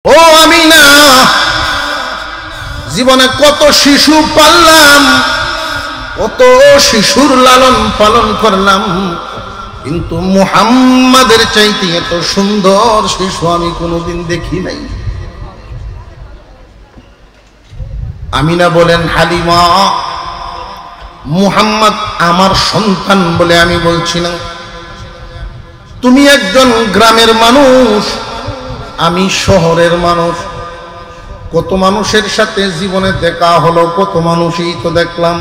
ও আমিনা, জীবনে কত শিশু পাললাম, কত শিশুর লালন পালন করলাম, কিন্তু মুহাম্মাদের চাইতে এত সুন্দর শিশু আমি কোনোদিন দেখি নাই। আমিনা বলেন, হালিমা, মুহাম্মদ আমার সন্তান বলে আমি বলছি না। তুমি একজন গ্রামের মানুষ, আমি শহরের মানুষ। কত মানুষের সাথে জীবনে দেখা হলো, কত মানুষই তো দেখলাম,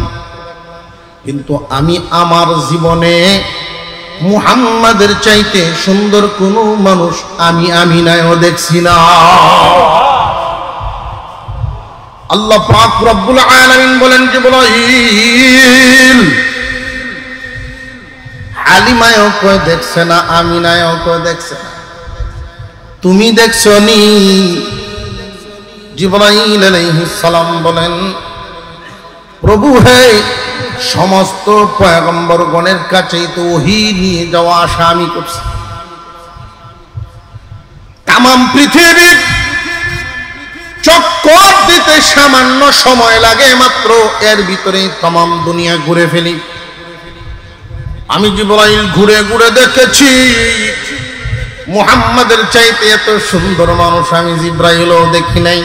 কিন্তু আমি আমার জীবনে মুহাম্মাদের চাইতে সুন্দর কোনো মানুষ আমি আমিনায়ও দেখছি না। আল্লাহ পাক রব্বুল আলামিন বলেন, জিবরাইল হালিমায়ও কয় দেখছে না, আমিনায়ও কয় দেখছে না, তুমি দেখছো নি? জিবরাইল আলাইহিস সালাম বলেন, প্রভু হে, সমস্ত পয়গম্বরগণের কাছেই তো ওহী নিয়ে যাওয়া আসা আমি করছি। তামাম পৃথিবীর চক্কর দিতে সামান্য সময় লাগে মাত্র, এর ভিতরে তামাম দুনিয়া ঘুরে ফেলি। আমি জিবরাইল ঘুরে ঘুরে দেখেছি মুহাম্মাদের চাইতে এত সুন্দর মানুষ আমি জিবরাইলও দেখি নাই।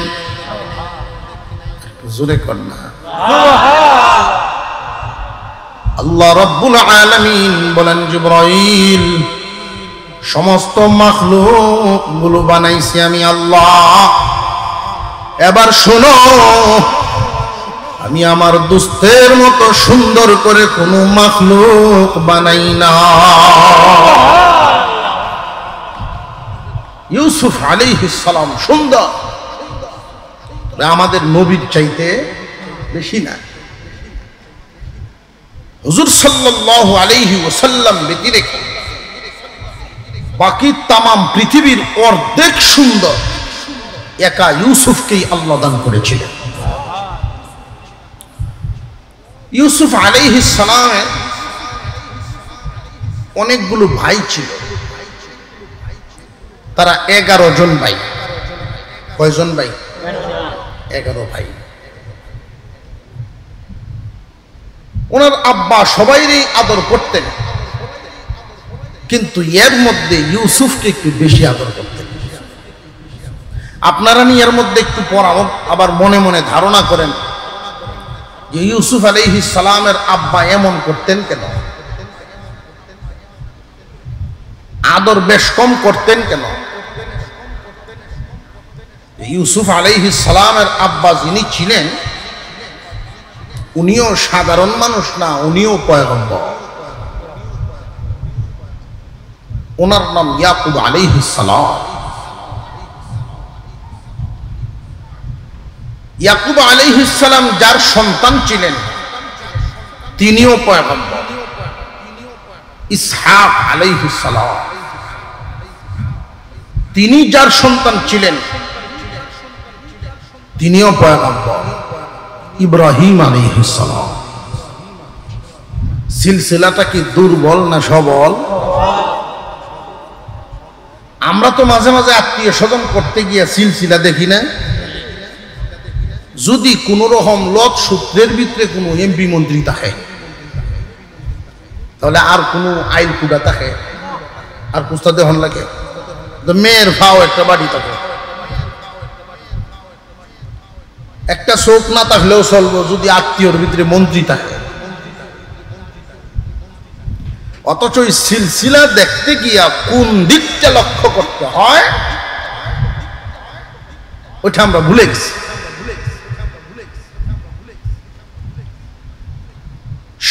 জোরে কর না। আল্লাহ রাব্বুল আলামিন বলেন, জিবরাইল সমস্ত মাখলুক গুলো বানাইছি আমি আল্লাহ। এবার শোনো, আমি আমার দোস্তের মতো সুন্দর করে কোনো মাখলুক বানাই না। ইউসুফ আলাইহিস সালাম সুন্দর, আমাদের নবীর চাইতে বেশি না। হুজুর সাল্লাল্লাহু আলাইহি ওয়াসাল্লাম ব্যতিরেকে বাকি তামাম পৃথিবীর অর্ধেক সুন্দর একা ইউসুফকেই আল্লাহ দান করেছিলেন। ইউসুফ আলাইহিস সালামের অনেকগুলো ভাই ছিল, তারা 11 জন ভাই। কয়জন ভাই? 11 ভাই। ওনার আব্বা সবাইরই আদর করতেন, কিন্তু এর মধ্যে ইউসুফকে একটু বেশি আদর করতেন। আপনারা এর মধ্যে একটু পড়াও, আবার মনে মনে ধারণা করেন যে ইউসুফ আলাইহিস সালামের আব্বা এমন করতেন কেন, আদর বেশ কম করতেন কেন? ইউসুফ আলাইহিস সালামের আব্বা যিনি ছিলেন, উনিও সাধারণ মানুষ না, উনিও পয়গম্বর। ওনার নাম ইয়াকুব আলাইহিস সালাম। ইয়াকুব আলাইহিস সালাম যার সন্তান ছিলেন, তিনিও পয়গম্বর। ইসহাক আলাইহিস সালাম, তিনি যার সন্তান ছিলেন, তিনিও পয়গম্বর। ইব্রাহিম আলাইহিস সালাম। সিলসিলাটা কি দুর্বল না সবল? আমরা তো মাঝে মাঝে আত্মীয় স্বজন করতে গিয়ে সিলসিলা দেখি না। যদি কোন রকম লত সূত্রের ভিতরে কোনো এমপি মন্ত্রী থাকে, তাহলে আর কোনো আইল কুড়া থাকে, আর পুস্তাতে হন লাগে মেয়ের ভাও একটা বাড়ি থাকে। একটা চোখ না থাকলেও চলবো যদি আত্মীয়র ভিতরে মন্ত্রী থাকে। অথচ ওই সিলসিলা দেখতে গিয়া কোন দিকটা লক্ষ্য করতে হয় ওইটা আমরা ভুলে গেছি।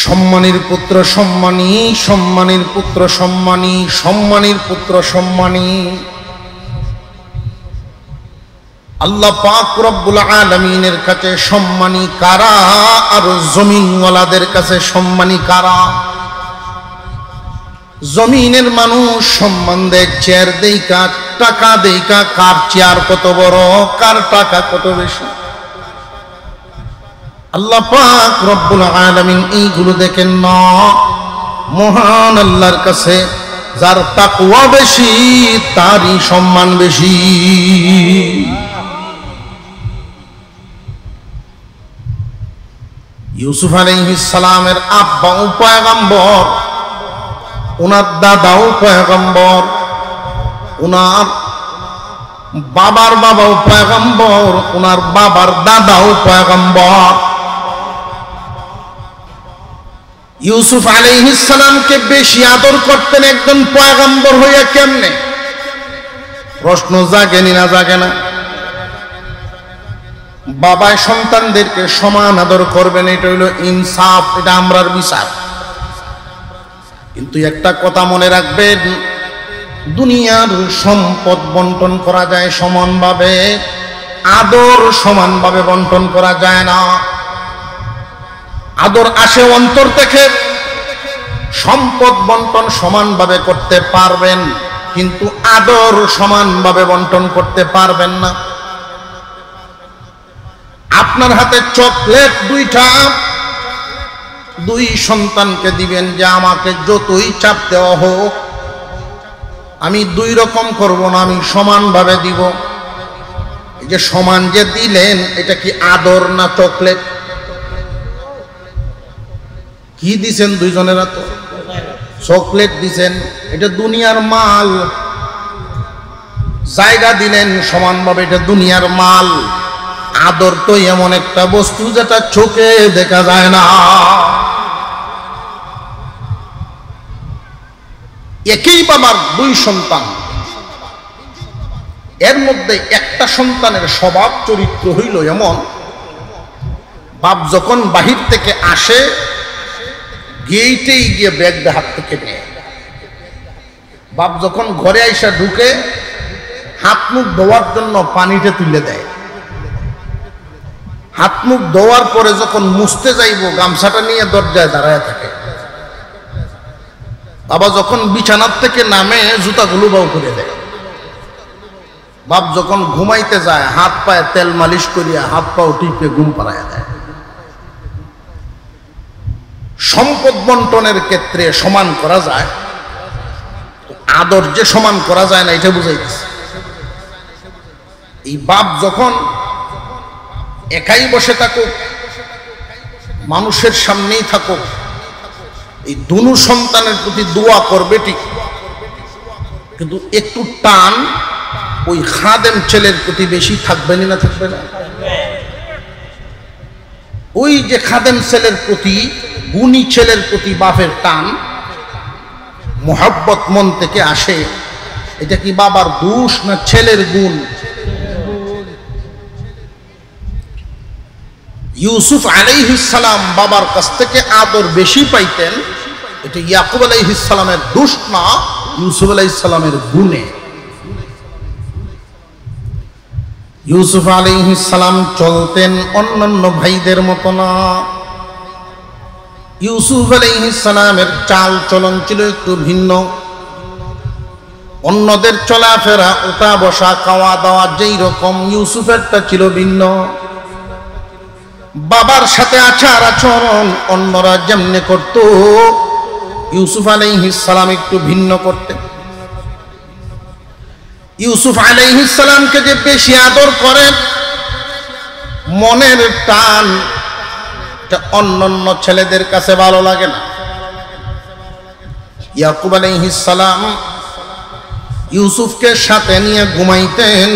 সম্মানীর পুত্র সম্মানী, সম্মানীর পুত্র সম্মানী, সম্মানীর পুত্র সম্মানী। আল্লাহ পাক রব্বুল আলামিনের কাছে সম্মানী কারা, আর জমিনওয়ালাদের কাছে সম্মানী কারা? জমিনের মানুষ সম্মান দেয় চেয়ার দেইকা, টাকা দেইকা, কার চেয়ার কত বড়, কার টাকা কত বেশি। আল্লাহ পাক রব্বুল আলামিন এইগুলো দেখেন না। মহান আল্লাহর কাছে যার তাকওয়া বেশি তারই সম্মান বেশি। ইউসুফ আলাইহিস সালামের আব্বাও পয়গম্বর, ওনার দাদাও পয়গম্বর, ওনার বাবার বাবাও পয়গম্বর, ওনার বাবার দাদাও পয়গম্বর। ইউসুফ আলাইহিস সালামকে বেশি আদর করতেন একজন পয়গম্বর হইয়া কেমনে? প্রশ্ন জাগেনি না জাগে না? বাবায় সন্তানদেরকে সমান আদর করবেন, এটা হইল ইনসাফ, এটা আমরার বিচার। কিন্তু একটা কথা মনে রাখবেন, দুনিয়ার সম্পদ বন্টন করা যায় সমানভাবে, আদর সমানভাবে বন্টন করা যায় না। আদর আসে অন্তর থেকে। সম্পদ বন্টন সমানভাবে করতে পারবেন, কিন্তু আদর সমানভাবে বন্টন করতে পারবেন না। আপনার হাতে চকলেট দুইটা, দুই সন্তানকে দিবেন যে আমাকে যতই চাপ দেওয়া হোক আমি দুই রকম করব না, আমি সমানভাবে দিব। এই যে সমান যে দিলেন, এটা কি আদর না চকলেট? কি দিছেন? দুইজনেরা তো চকলেট দিছেন, এটা দুনিয়ার মাল। জায়গা দিলেন সমানভাবে, এটা দুনিয়ার মাল। আদর তো এমন একটা বস্তু যেটা চোখে দেখা যায় না। একই বাবার দুই সন্তান, এর মধ্যে একটা সন্তানের স্বভাব চরিত্র হইল এমন, বাপ যখন বাহির থেকে আসে গেইটেই গিয়ে ব্যাগ হাত থেকে নেয়। বাপ যখন ঘরে আইসা ঢুকে হাত মুখ ধোয়ার জন্য পানিতে তুলে দেয়। হাত মুখ ধোয়ার পরে যখন মুছতে যাইব গামছাটা নিয়ে দরজায় দাঁড়ায় থাকে। বাবা যখন বিছানার থেকে নামে জুতাগুলো বাউ করে দেয়। বাপ যখন ঘুমাইতে যায় হাত পায়ে তেল মালিশ করিয়া হাত পাও টিপে ঘুম পাড়ায় দেয়। সম্পদ বন্টনের ক্ষেত্রে সমান করা যায়, আদর যে সমান করা যায় না এটা বুঝাইতেছে। এই বাপ যখন একাই বসে থাকুক, মানুষের সামনেই থাকুক, এই দুনু সন্তানের প্রতি দোয়া করবে ঠিক, কিন্তু একটু টান ওই খাদেম ছেলের প্রতি বেশি থাকবে না? থাকবে না? ওই যে খাদেম ছেলের প্রতি, গুণী ছেলের প্রতি বাপের টান, মোহাব্বত মন থেকে আসে। এটা কি বাবার দোষ না ছেলের গুণ? ইউসুফ আলাইহিস সালাম বাবার কাছ থেকে আদর বেশি পাইতেন, এটা ইয়াকুব আলাইহিস সালামের দোষ না, ইউসুফ আলাইহিস সালামের গুণে। ইউসুফ আলাইহিস সালাম চলতেন অন্যান্য ভাইদের মতো না। ইউসুফ আলাইহিস সালামের চাল চলন ছিল একটু ভিন্ন। অন্যদের চলাফেরা, ওঠা বসা, খাওয়া দাওয়া যেই রকম, ইউসুফেরটা ছিল ভিন্ন। বাবার সাথে আচার আচরণ অন্যরা যেমনে করত, ইউসুফ আলাইহিস সালাম একটু ভিন্ন করতেন। ইউসুফ আলাইহিস সালামকে যে বেশি আদর করেন, মনের টান, এটা অন্যান্য ছেলেদের কাছে ভালো লাগে না। ইয়াকুব আলাইহিস সালাম ইউসুফকে সাথে নিয়ে ঘুমাইতেন,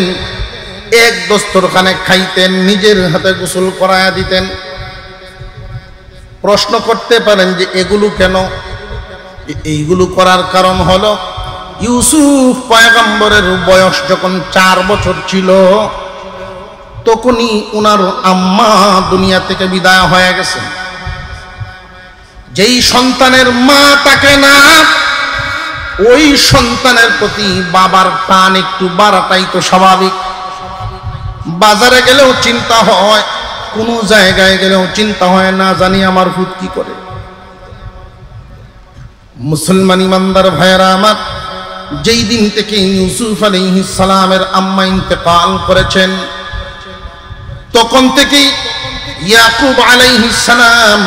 এক দস্তরখানে খাইতেন, নিজের হাতে গোসল করায়া দিতেন। প্রশ্ন করতে পারেন যে এগুলো কেন? এইগুলো করার কারণ হলো ইউসুফ পয়গম্বরের বয়স যখন 4 বছর ছিল তখনই উনার আম্মা দুনিয়া থেকে বিদায় হয়ে গেছে। যেই সন্তানের মা তাকে না, ওই সন্তানের প্রতি বাবার টান একটু বাড়াটাই তো স্বাভাবিক। বাজারে গেলেও চিন্তা হয়, কোনো জায়গায় গেলেও চিন্তা হয়, না জানি আমার ভূত কি করে। মুসলমান ইমানদার ভাইয়েরা আমার, যেই দিন থেকে ইউসুফ আলাইহিস সালামের আম্মা ইন্তেকাল করেছেন, তখন থেকেই ইয়াকুব আলাইহিস সালাম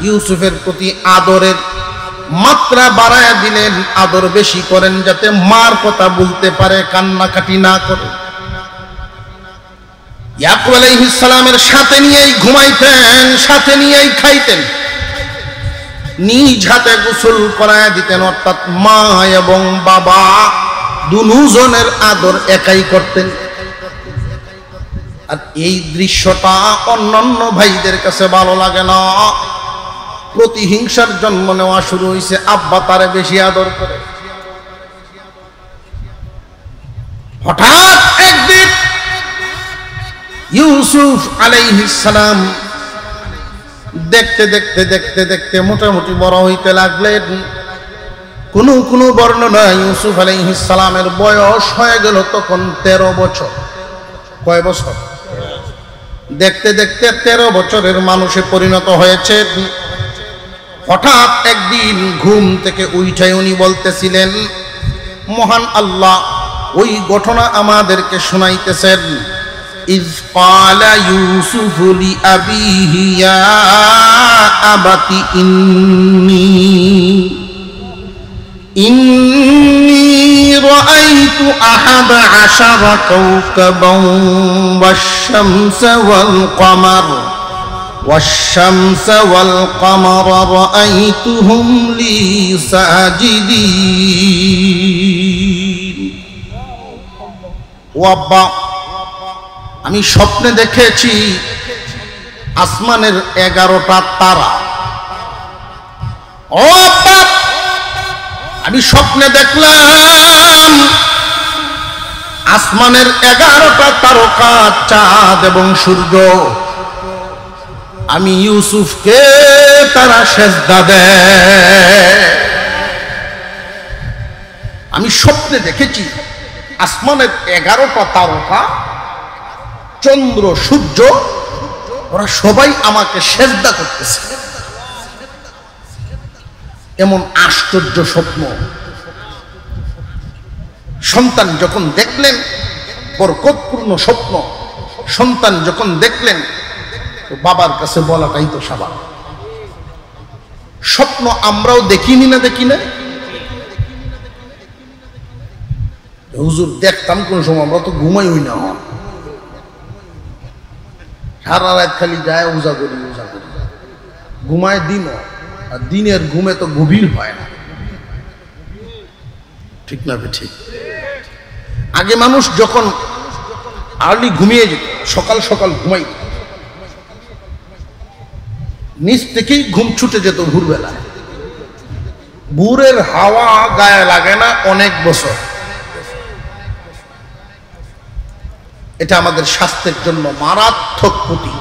ইউসুফের প্রতি আদরের মাত্রা বাড়ায় দিলেন, আদর বেশি করেন যাতে মার কথা বলতে পারে, কান্নাকাটি না করে। ইয়াকুব আলাইহিস সালামের সাথে নিয়েই ঘুমাইতেন, সাথে নিয়েই খাইতেন, নিজ হাতে গোসল করায় দিতেন, অর্থাৎ মা এবং বাবা দুজনের আদর একাই করতেন। আর এই দৃশ্যটা অন্যান্য ভাইদের কাছে ভালো লাগে না, প্রতিহিংসার জন্ম নেওয়া শুরু হয়েছে, আব্বা তারে বেশি আদর করে। হঠাৎ একদিন ইউসুফ আলাইহিস সালাম দেখতে দেখতে দেখতে দেখতে মোটামুটি বড় হইতে লাগলেন। কোন বর্ণনা ইউসুফ আলাইহিস সালামের বয়স হয়ে গেল তখন 13 বছর। কয় বছর? দেখতে দেখতে 13 বছরের মানুষে পরিণত হয়েছে। হঠাৎ একদিন ঘুম থেকে উঠায় উনি বলতেছিলেন, মহান আল্লাহ ওই ঘটনা আমাদেরকে শোনাইতেছেন। ইয ক্বালা ইউসুফু লিআবিহি ইয়া আবাতি ইন্নী রাআইতু আহাদা আশারা কাওকাবান ওয়াশ-শামসা ওয়াল কমার রাআইতুহুম লি সাজিদিন। ও আব্বা, আমি স্বপ্নে দেখেছি আসমানের 11টা তারা। ও আব্বা, আমি স্বপ্নে দেখলাম আসমানের 11টা তারকা, চাঁদ এবং সূর্য। আমি ইউসুফকে তারা সেজদা দেয়। আমি স্বপ্নে দেখেছি আসমানের 11টা তারকা, চন্দ্র, সূর্য, ওরা সবাই আমাকে সেজদা করতেছে। এমন আশ্চর্য স্বপ্ন সন্তান যখন দেখলেন, বরকতপূর্ণ স্বপ্ন সন্তান যখন দেখলেন, তো বাবার কাছে বলাটাই তো স্বাভাবিক। স্বপ্ন আমরাও দেখিনি না, দেখি না হুজুর, দেখতাম কোন সময়, আমরা তো ঘুমাই হই না, সারা রাত খালি যায় উজা করি ঘুমায় দিন, আর দিনের ঘুমে তো গভীর হয় না, ঠিক না? ঠিক। আগে মানুষ যখন আর্লি ঘুমিয়ে যেত, সকাল সকাল ঘুমাইত, নিচ থেকেই ঘুম ছুটে যেত ভোরবেলায়। ভোরের হাওয়া গায়ে লাগে না অনেক বছর। এটা আমাদের স্বাস্থ্যের জন্য মারাত্মক ক্ষতি।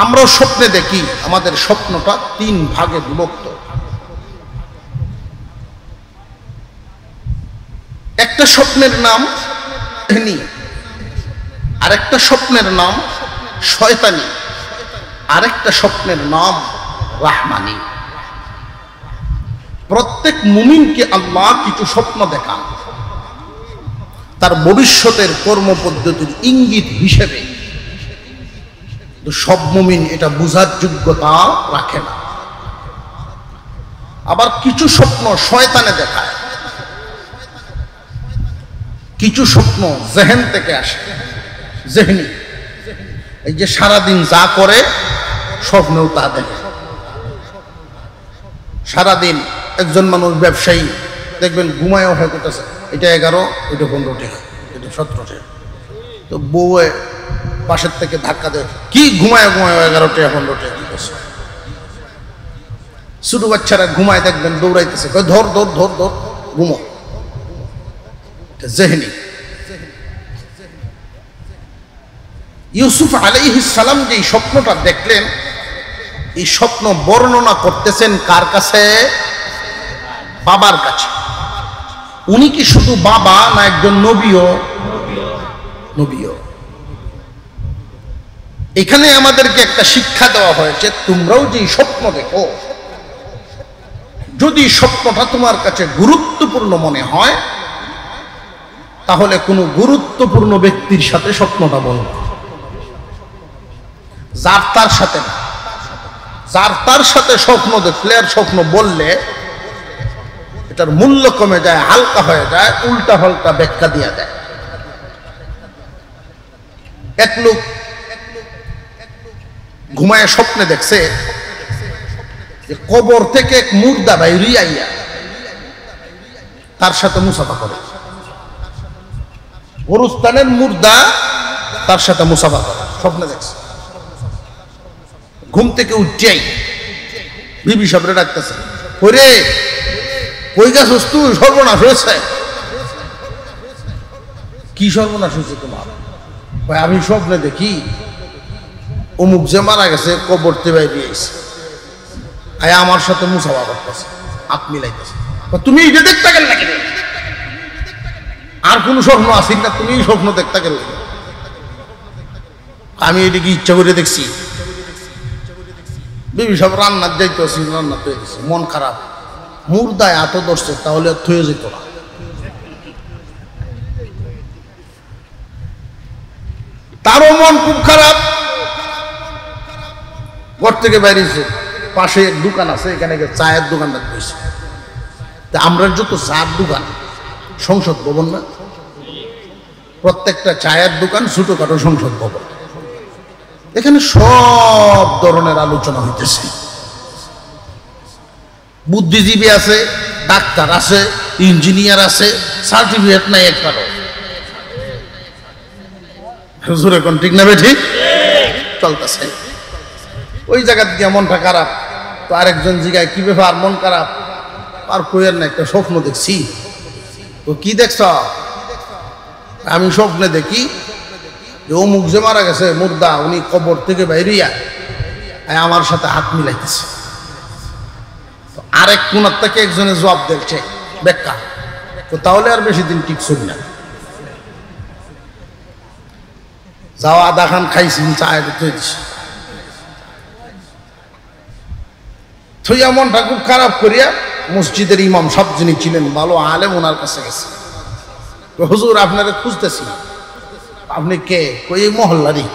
আমরাও স্বপ্নে দেখি, আমাদের স্বপ্নটা 3 ভাগে বিভক্ত। একটা স্বপ্নের নাম এহনি, আরেকটা স্বপ্নের নাম শয়তানি, আরেকটা স্বপ্নের নাম রাহমানি। প্রত্যেক মুমিনকে আল্লাহ কিছু স্বপ্ন দেখান তার ভবিষ্যতের কর্মপদ্ধতির ইঙ্গিত হিসেবে। সব মুমিন এটা বুঝার যোগ্যতা রাখে না। আবার কিছু স্বপ্ন শয়তানে দেখায়, কিছু স্বপ্ন জেহেন থেকে আসে, জেহনি। এই যে সারাদিন যা করে স্বপ্নেও তা দেখে। সারাদিন একজন মানুষ ব্যবসায়ী দেখবেন ঘুমায়ও হয়ে করতেছে, এটা 11, এটা 15 টাকা, এটা 17 টাকা। তো বউয়ে পাশের থেকে ধাক্কা দেয়, কি ঘুমায় 11 টাকা 15 টাকা দিতেছে। ছোট বাচ্চারা ঘুমায় দেখবেন দৌড়াইতেছে, ধর ধর ধর ধর ঘুমো। জেহনি। ইউসুফ আলাইহিস সালাম যে স্বপ্নটা দেখলেন, এই স্বপ্ন বর্ণনা করতেছেন কার কাছে? বাবার কাছে। উনি কি শুধু বাবা না একজন নবীও? নবীও। এখানে আমাদেরকে একটা শিক্ষা দেওয়া হয়েছে, তোমরাও যে স্বপ্ন দেখো, যদি স্বপ্নটা তোমার কাছে গুরুত্বপূর্ণ মনে হয়, তাহলে কোনো গুরুত্বপূর্ণ ব্যক্তির সাথে স্বপ্নটা বলো, যার তার সাথে না। যার তার সাথে স্বপ্ন দেখলে আর স্বপ্ন বললে এটার মূল্য কমে যায়, হালকা হয়ে যায়, উল্টা পাল্টা ব্যাখ্যা দিয়া যায়। এক লোক ঘুমায় স্বপ্নে দেখছে যে কবর থেকে এক মুর্দা বাইরে আইয়া তার সাথে মুসাফা করে। গোরস্থানের মুর্দা তার সাথে মুসাফা করে, স্বপ্নে দেখছে। ঘুম থেকে উঠিয়াই বিবি সাহেবরে ডাকতেছে, ওরে কই গেছস তুই? সর্বনাশ হয়েছে। কি সর্বনাশ হয়েছে তোমার? আমি স্বপ্নে দেখি অমুক যে মারা গেছে কবর থেকে বাইরে আইছে, আমার সাথে মুসাফা করতেছে, হাত মিলাইতেছে। তুমি এটা দেখতে গেল নাকি? আর কোন স্বপ্ন আসিস না, তুমি স্বপ্ন দেখতে গেল? আমি এটাকে ইচ্ছা করে দেখছি। বিবি সব রান্নার যাইতে আসি, রান্না থয়ে দিচ্ছে, মন খারাপ, মুর্দায় এত ধরছে, তাহলে থয়ে যেত না। তারও মন খুব খারাপ, ঘর থেকে বাইরেছে, পাশে এক দোকান আছে, এখানে চায়ের দোকানটা দিয়েছে। তা আমরা যত চার দোকান, সংসদ ভবন না, প্রত্যেকটা চায়ের দোকান ছোটখাটো সংসদ ভবন, এখানে সব ধরনের আলোচনা হইতেছে। বুদ্ধিজীবী আছে, ডাক্তার আছে, ইঞ্জিনিয়ার আছে, সার্টিফিকেট নাই একবারও। হুজুর এখন ঠিক না ঠিক চলতেছে। ওই জায়গা থেকে মনটা খারাপ, তো আরেকজন জিগায় কি ব্যাপার মন খারাপ? আর কইয়ের না, একটা স্বপ্ন দেখছি। তো কি দেখছ? আমি স্বপ্নে দেখি যে অমুক যে মারা গেছে মুর্দা, উনি কবর থেকে বাইরিয়া আমার সাথে হাত মিলাইতেছে। আরেক কোনার থেকে একজনে জবাব দেখছে ব্যাখ্যা, তো তাহলে আর বেশি দিন টিকছই না। যাও আদা খান খাইছি, চায় দিছি, থইয়া মনটা খুব খারাপ করিয়া মসজিদের ইমাম সব যিনি ছিলেন ভালো আলেম, ওনার কাছে গেছে। হুজুর আপনারা খুঁজতেছি, আপনি কে? কই এই মহল্লারই,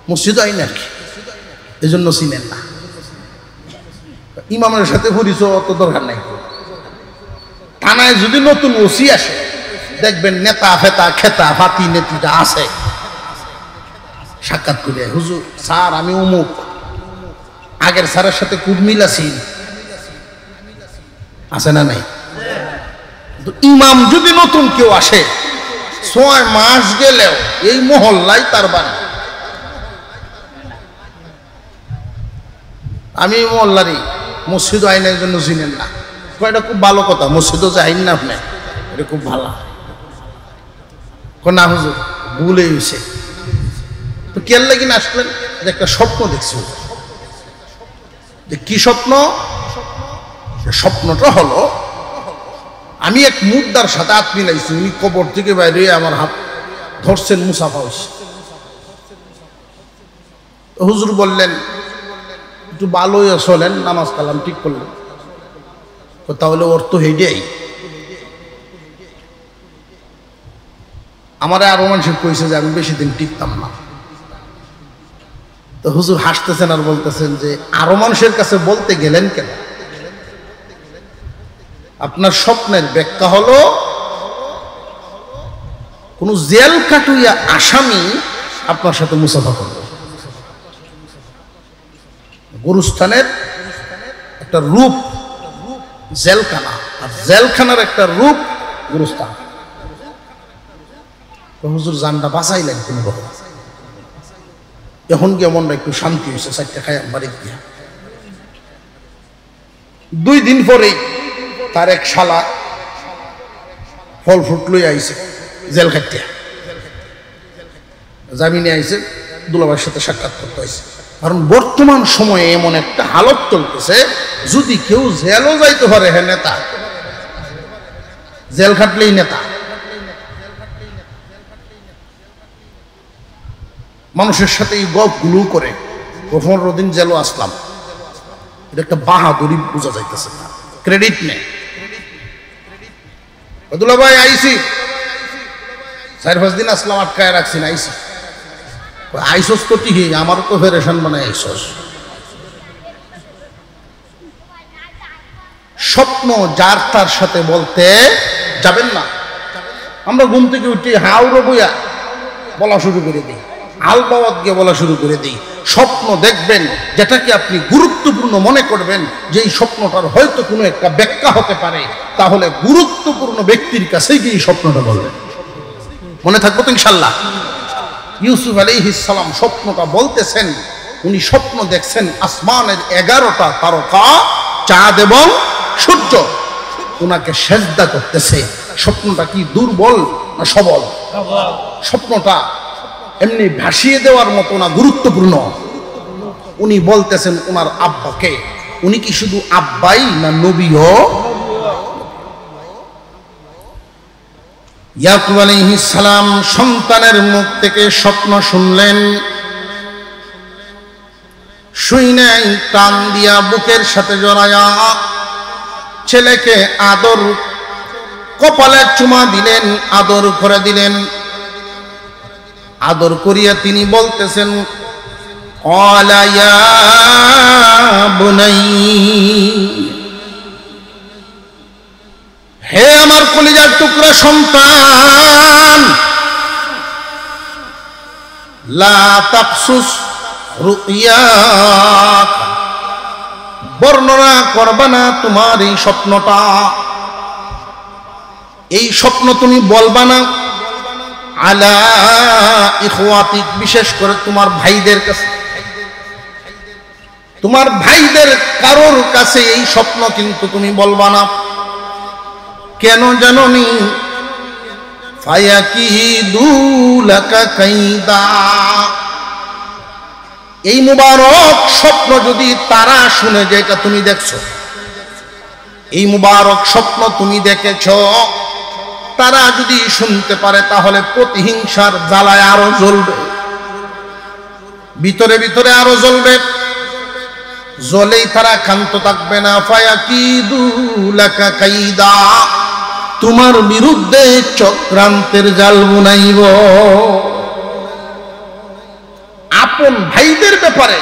মসজিদ আইন আর কি, এই জন্য চিনেন না। ইমামের সাথে পরিচয় অত দরকার নাই। থানায় যদি নতুন ওসি আসে, দেখবেন নেতা ফেতা খেতা ফাতি নেতিটা আছে, সাক্ষাৎ করে, হুজুর স্যার আমি অমুক, আগের স্যারের সাথে খুব মিল আছে না নাই? তো ইমাম যদি নতুন কেউ আসে, 6 মাস গেলেও এই মহল্লায় তার বাড়ি। আমি মহল্লারই, মসজিদ আইনের জন্য চিনেন না। এটা খুব ভালো কথা, মসজিদও যাইন না আপনি, এটা খুব ভালো। না হুজুর ভুলে হয়েছে। তো কেয়ার লাগিন আসলেন যে একটা স্বপ্ন দেখছি। যে কি স্বপ্ন? স্বপ্নটা হলো আমি এক মুর্দার সাথে হাত মিলাইছি, উনি কবর থেকে বাইরে আমার হাত ধরছেন, মুসাফা হয়েছে। হুজুর বললেন একটু ভালোই চলেন, নামাজ কালাম ঠিক করলেন। তাহলে ওর তো হেডেই আমার আরো মানুষের কইছে যে আমি বেশি দিন টিকতাম না। তো হুজুর হাসতেছেন আর বলতেছেন যে আরো মানুষের কাছে বলতে গেলেন কেন? আপনার স্বপ্নের ব্যাখ্যা হলো কোন জেল কাটুইয়া আসামি আপনার সাথে মুসাফা করবে। গুরুস্থানের একটা রূপ জেলখানা, আর জেলখানার একটা রূপ গুরুস্থান। হুজুর জানটা বাঁচাইলেন কোন রকম। এখন কি মনটা একটু শান্তি হয়েছে, 4টা খাই বাড়ি গিয়া। 2 দিন পরেই তার এক শালা ফল ফ্রুট লই আইছে জেল খাটতে, জামিনে আইছে, দুলাভাইয়ের সাথে সাক্ষাৎ করতে হয়েছে। কারণ বর্তমান সময়ে এমন একটা হালত চলতেছে, যদি কেউ জেলও যাইতে পারে, হ্যাঁ নেতা, জেল খাটলেই নেতা। মানুষের সাথে এই গপগুলো করে 15 দিন জেলও আসলাম, এটা একটা বাহাদুরি বোঝা যাইতেছে, ক্রেডিট নেই। দুলাভাই আইসি, 4-5 দিন আসলাম, আটকায় রাখছি না, আইসি। আইসস তো ঠিকই, আমারও তো ফেরেশান বানায় আইসস। স্বপ্ন যার তার সাথে বলতে যাবেন না। আমরা ঘুম থেকে উঠি হাওড়ো বইয়া বলা শুরু করে দিই, আলবাওয়াত গিয়ে বলা শুরু করে দিই। স্বপ্ন দেখবেন যেটাকে আপনি গুরুত্বপূর্ণ মনে করবেন যে এই স্বপ্নটার হয়তো কোনো একটা ব্যাখ্যা হতে পারে, তাহলে গুরুত্বপূর্ণ ব্যক্তির কাছে গিয়ে স্বপ্নটা বলবেন। মনে থাকবো তো ইনশাল্লাহ। ইউসুফ আলাইহিস সালাম স্বপ্নটা বলতেছেন, উনি স্বপ্ন দেখছেন আসমানের 11টা তারকা, চাঁদ এবং সূর্য ওনাকে সেজদা করতেছে। স্বপ্নটা কি দুর্বল না সবল? স্বপ্নটা এমনি ভাসিয়ে দেওয়ার মতো না গুরুত্বপূর্ণ? উনি বলতেছেন ওনার আব্বাকে। উনি কি শুধু আব্বাই না নবীও? ইয়াকুব আলাইহিস সালাম সন্তানের মুখ থেকে স্বপ্ন শুনলেন, শুইনাই টান দিয়া বুকের সাথে জড়ায়া ছেলেকে আদর, কপালে চুমা দিলেন, আদর করে দিলেন। আদর করিয়া তিনি বলতেছেন, ক্বালা ইয়া বুনাই, হে আমার কলিজার টুকরা সন্তান, লা তাকসুস রুইয়াক, বর্ণনা করবা না তোমার এই স্বপ্নটা। এই স্বপ্ন তুমি বলবা না আলা ইখওয়াতিক, বিশেষ করে তোমার ভাইদের কাছে। তোমার ভাইদের কারোর কাছে এই স্বপ্ন কিন্তু তুমি বলবা না। কেন জানোনি? ফায়াকিদু লাকা কাইদা, এই মুবারক স্বপ্ন যদি তারা শুনে যে এটা তুমি দেখছো, এই মুবারক স্বপ্ন তুমি দেখেছো, তারা যদি শুনতে পারে তাহলে প্রতিহিংসার জ্বালায় আরো জ্বলবে, ভিতরে ভিতরে আরো জ্বলবে। জ্বলেই তারা ক্ষান্ত থাকবে না। ফায়াকিদু লাকা কাইদা, তোমার বিরুদ্ধে চক্রান্তের জাল বুনাইব। আপন ভাইদের ব্যাপারে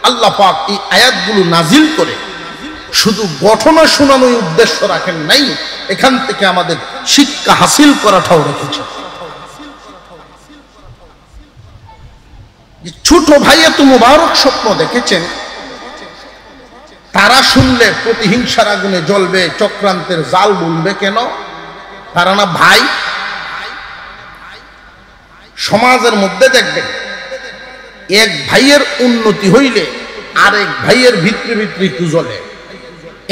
আল্লাহ পাক এই আয়াতগুলো নাজিল করে শুধু ঘটনা শোনানোর উদ্দেশ্য রাখেন নাই, এখান থেকে আমাদের শিক্ষা হাসিল করাটাও রেখেছে। ছোট ভাই এত মুবারক স্বপ্ন দেখেছেন, তারা শুনলে প্রতিহিংসার আগুনে জ্বলবে, চক্রান্তের জাল বুনবে। কেন? তারা না ভাই? সমাজের মধ্যে দেখবেন এক ভাইয়ের উন্নতি হইলে আরেক ভাইয়ের ভিতরে ভিতরে একটু জ্বলে,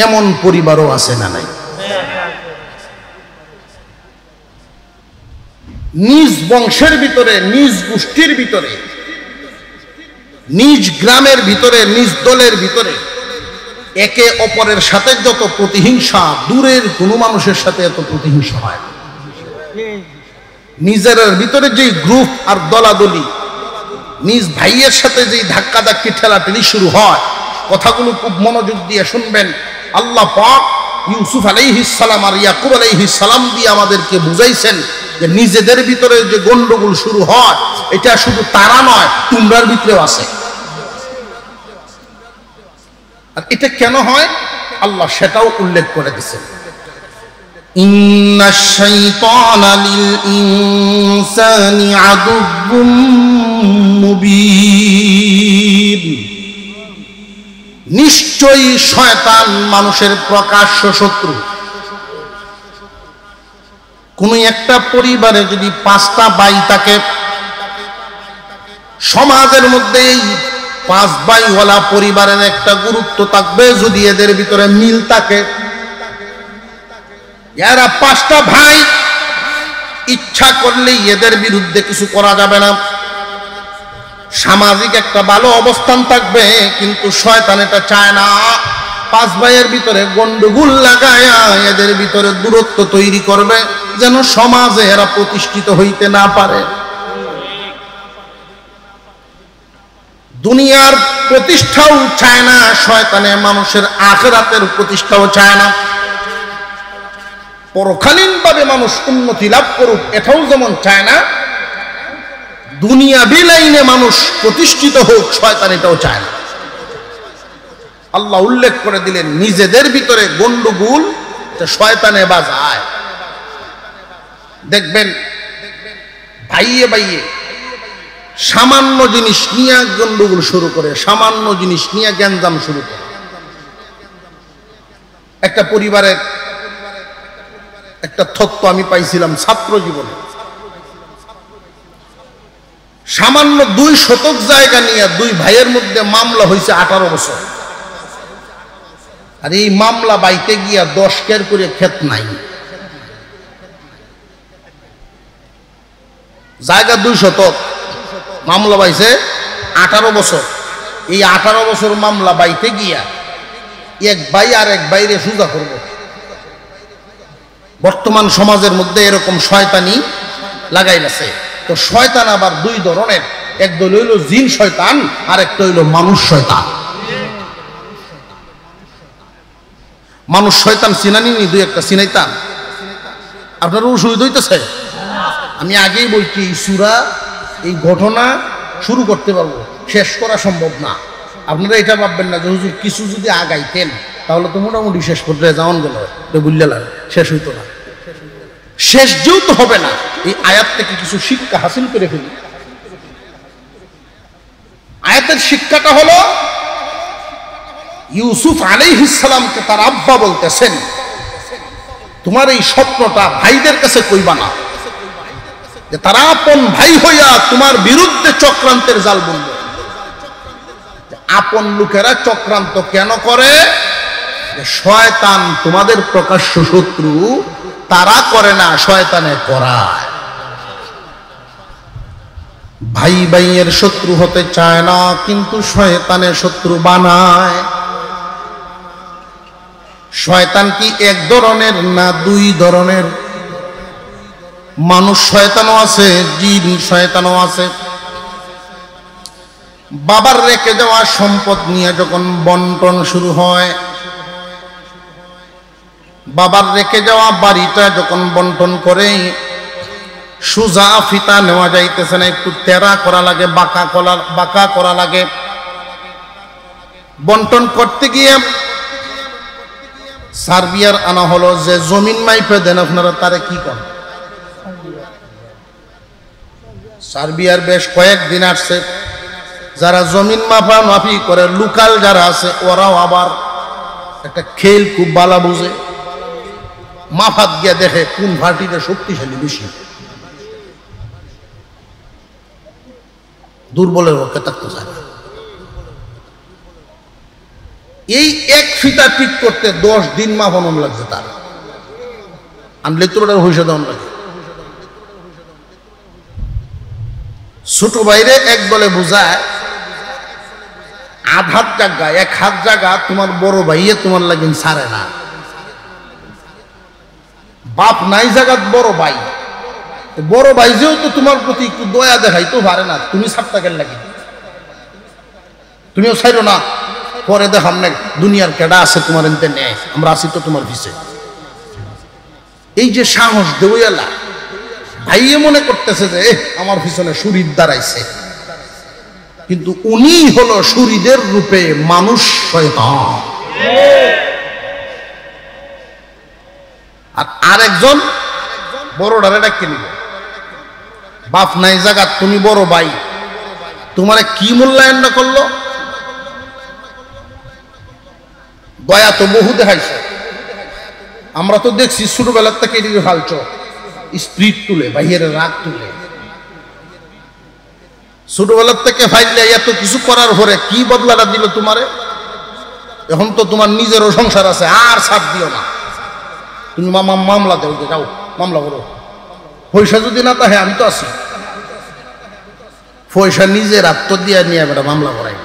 এমন পরিবারও আছে না নাই? নিজ বংশের ভিতরে, নিজ গোষ্ঠীর ভিতরে, নিজ গ্রামের ভিতরে, নিজ দলের ভিতরে একে অপরের সাথে যত প্রতিহিংসা, দূরের কোনো মানুষের সাথে এত প্রতিহিংসা হয়। নিজের ভিতরে যে গ্রুপ আর দলাদলি, নিজ ভাইয়ের সাথে যে ধাক্কাধাক্কি ঠেলাঠেলি শুরু হয়, কথাগুলো খুব মনোযোগ দিয়ে শুনবেন। আল্লাহ পাক ইউসুফ আলাইহিস সালাম আর ইয়াকুব আলাইহিস সালাম দিয়ে আমাদেরকে বুঝাইছেন যে নিজেদের ভিতরে যে গন্ডগোল শুরু হয়, এটা শুধু তারা নয়, তোমরার ভিতরেও আছে। আর এটা কেন হয় আল্লাহ সেটাও উল্লেখ করে দিয়েছেন। ইন্নাশ শাইতানা লিল ইনসানি আদুব্বুম মুবিন, নিশ্চয়ই শয়তান মানুষের প্রকাশ্য শত্রু। কোন একটা পরিবারে যদি 5টা ভাই থাকে, সমাজের মধ্যে এই 5 ভাইওয়ালা পরিবারের একটা গুরুত্ব থাকবে যদি এদের ভিতরে মিল থাকে। এরা 5টা ভাই, ইচ্ছা করলেই এদের বিরুদ্ধে কিছু করা যাবে না। সামাজিক একটা ভালো অবস্থান থাকবে, কিন্তু শয়তান এটা চায় না। 5 ভাইয়ের ভিতরে গন্ডগোল লাগায়া এদের ভিতরে দূরত্ব তৈরি করবে, যেন সমাজে এরা প্রতিষ্ঠিত হইতে না পারে। দুনিয়ার প্রতিষ্ঠাও চায় না শয়তানে, মানুষের আখিরাতের প্রতিষ্ঠাও চায় না। পরকালীন ভাবে মানুষ উন্নতি লাভ করুক, এটাও যেমন চায় না। দুনিয়াবি লাইনে মানুষ প্রতিষ্ঠিত হোক, শয়তান এটাও চায় না। আল্লাহ উল্লেখ করে দিলেন নিজেদের ভিতরে গন্ডগোল শয়তানে বাজায়। দেখবেন ভাইয়ে ভাইয়ে সামান্য জিনিস নিয়ে গন্ডগোল শুরু করে, সামান্য জিনিস নিয়ে গ্যাঞ্জাম শুরু করে। একটা পরিবারের একটা তথ্য আমি পাইছিলাম ছাত্র জীবনে, সামান্য 2 শতক জায়গা নিয়ে 2 ভাইয়ের মধ্যে মামলা হয়েছে 18 বছর। আর এই মামলা বাইতে গিয়া 10 কের করে ক্ষেত নাই, জায়গা 2 শতক, মামলা বাইছে 18 বছর। এই 18 বছর মামলা বাইতে গিয়া এক ভাই আর এক ভাইরে সুজা করব। বর্তমান সমাজের মধ্যে এরকম শয়তানি লাগাই গেছে। তো শয়তান আবার 2 ধরনের, এক দল হইল জিন শয়তান আর একটা হইল মানুষ শয়তান। মানুষ শয়তান চিনানি 2-1টা চিনাইতাম, আপনার অসুবিধা হইতেছে? আমি আগেই বলছি এই সূরা, এই ঘটনা শুরু করতে পারবো, শেষ করা সম্ভব না। আপনারা এটা ভাববেন না যে হুজুর কিছু যদি আগাইতেন তাহলে তো মোটামুটি শেষ পর্যায়ে যাওয়ান গেল, বুঝলেন, শেষ হইতো না। শেষ যেহেতু হবে না, এই আয়াত থেকে কিছু শিক্ষা হাসিল করে ফেলি। আয়াতের শিক্ষাটা হলো ইউসুফ আলাইহিস সালামকে তার আব্বা বলতেছেন, তোমার এই স্বপ্নটা ভাইদের কাছে কইবা না, যে তারা আপন ভাই হইয়া তোমার বিরুদ্ধে চক্রান্তের জাল বুনবে। আপন লোকেরা চক্রান্ত কেন করে? শয়তান তোমাদের প্রকাশ্য শত্রু, তারা করে না, শয়তানে করায়। ভাই ভাইয়ের শত্রু হতে চায় না, কিন্তু শয়তানের শত্রু বানায়। শয়তান কি এক ধরনের না 2 ধরনের? মানুষ শয়তানও আছে, জিন শয়তানও আছে। বাবার রেখে যাওয়া সম্পদ নিয়ে যখন বন্টন শুরু হয়, বাবার রেখে যাওয়া বাড়িটা যখন বন্টন করে, সোজা ফিতা নেওয়া যাইতেছে না, একটু তেরা করা লাগে, বাঁকা করা লাগে। বন্টন করতে গিয়ে সার্বিয়ার আনা হলো যে জমিন মাইপে দেন, আপনারা তারে কি করেন? সার্বিয়ার বেশ কয়েকদিন আসছে, যারা জমিন মাপি করে, লোকাল যারা আছে ওরাও আবার একটা খেল খুব বালা বুঝে, মাফাত গিয়া দেখে কোন ভাটিতে শক্তিশালী বেশি, দুর্বলের পক্ষে থাকতে চায় না। এই এক ফিতা ঠিক করতে 10 দিন মাপানো লাগছে তার, আনলে তো ওটার হইসা দেওয়ান লাগে। ছোট বাইরে এক বলে বুঝায়, 1/2 হাত জায়গা 1 হাত জায়গা তোমার বড় ভাইয়ে তোমার লাগিন ছাড়ে না। বাপ নাই জায়গাত বড় ভাই, বড় ভাই যেহেতু তোমার প্রতি একটু দয়া দেখাইতো পারে না, তুমি ছাড়তে গেল নাকি? তুমিও ছাইরো না, পরে দেখাম না দুনিয়ার কেডা আছে তোমার এনতে নেয়, আমরা আছি তো তোমার পিছে। এই যে সাহস দেওয়ালা, ভাইয়ে মনে করতেছে যে আমার পিছনে শরীর দাঁড়াইছে, কিন্তু উনি হলো শরীরের রূপে মানুষ শয়তান। আর আরেকজন বড়ডারে ডাকে নিল, বাপ নাই জায়গা, তুমি বড় ভাই, তোমারে কি মূল্যায়ন না করলো? দয়া তো বহু দেখাইছে, আমরা তো দেখছি ছোটবেলার থেকে এদিকে ফালছ, স্পিরিট তুলে, বাইরের রাগ তুলে, ছোটবেলার থেকে ফাইলে এত কিছু করার পরে কি বদলাটা দিল তোমারে? এখন তো তোমার নিজেরও সংসার আছে, আর ছাড় দিও না, তুমি মামলা দেও, যাও মামলা করো। পয়সা যদি না তাহে আমি তো আছি, পয়সা নিজের আত্ম দিয়ে নিয়ে বেটা মামলা করাই।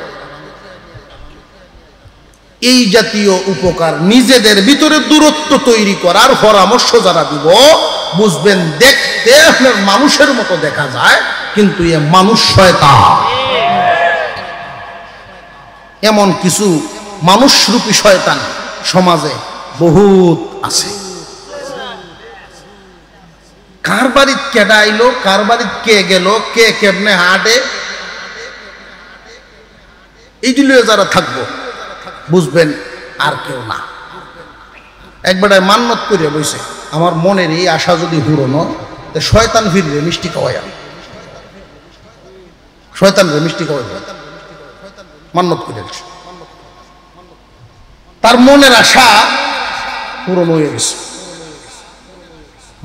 এই জাতীয় উপকার নিজেদের ভিতরে দূরত্ব তৈরি করার পরামর্শ যারা দিব, বুঝবেন দেখতে আপনার মানুষের মতো দেখা যায়, কিন্তু এ মানুষ শয়তান। এমন কিছু মানুষরূপী শয়তান সমাজে বহুত আছে। কার বাড়িতে কেডা আইলো, কার বাড়িতে কে গেল, কে কেমনে হাঁটে, এইগুলো যারা থাকবো, বুঝবেন আর কেউ না। একবারে মান্নত করে বইছে, আমার মনের এই আশা যদি পূরণ হয় তো শয়তান ফিরবে মিষ্টি খাওয়াইয়া, শয়তান রে মিষ্টি খাওয়াইবে, মান্নত করে তার মনের আশা পূরণ হয়ে গেছে।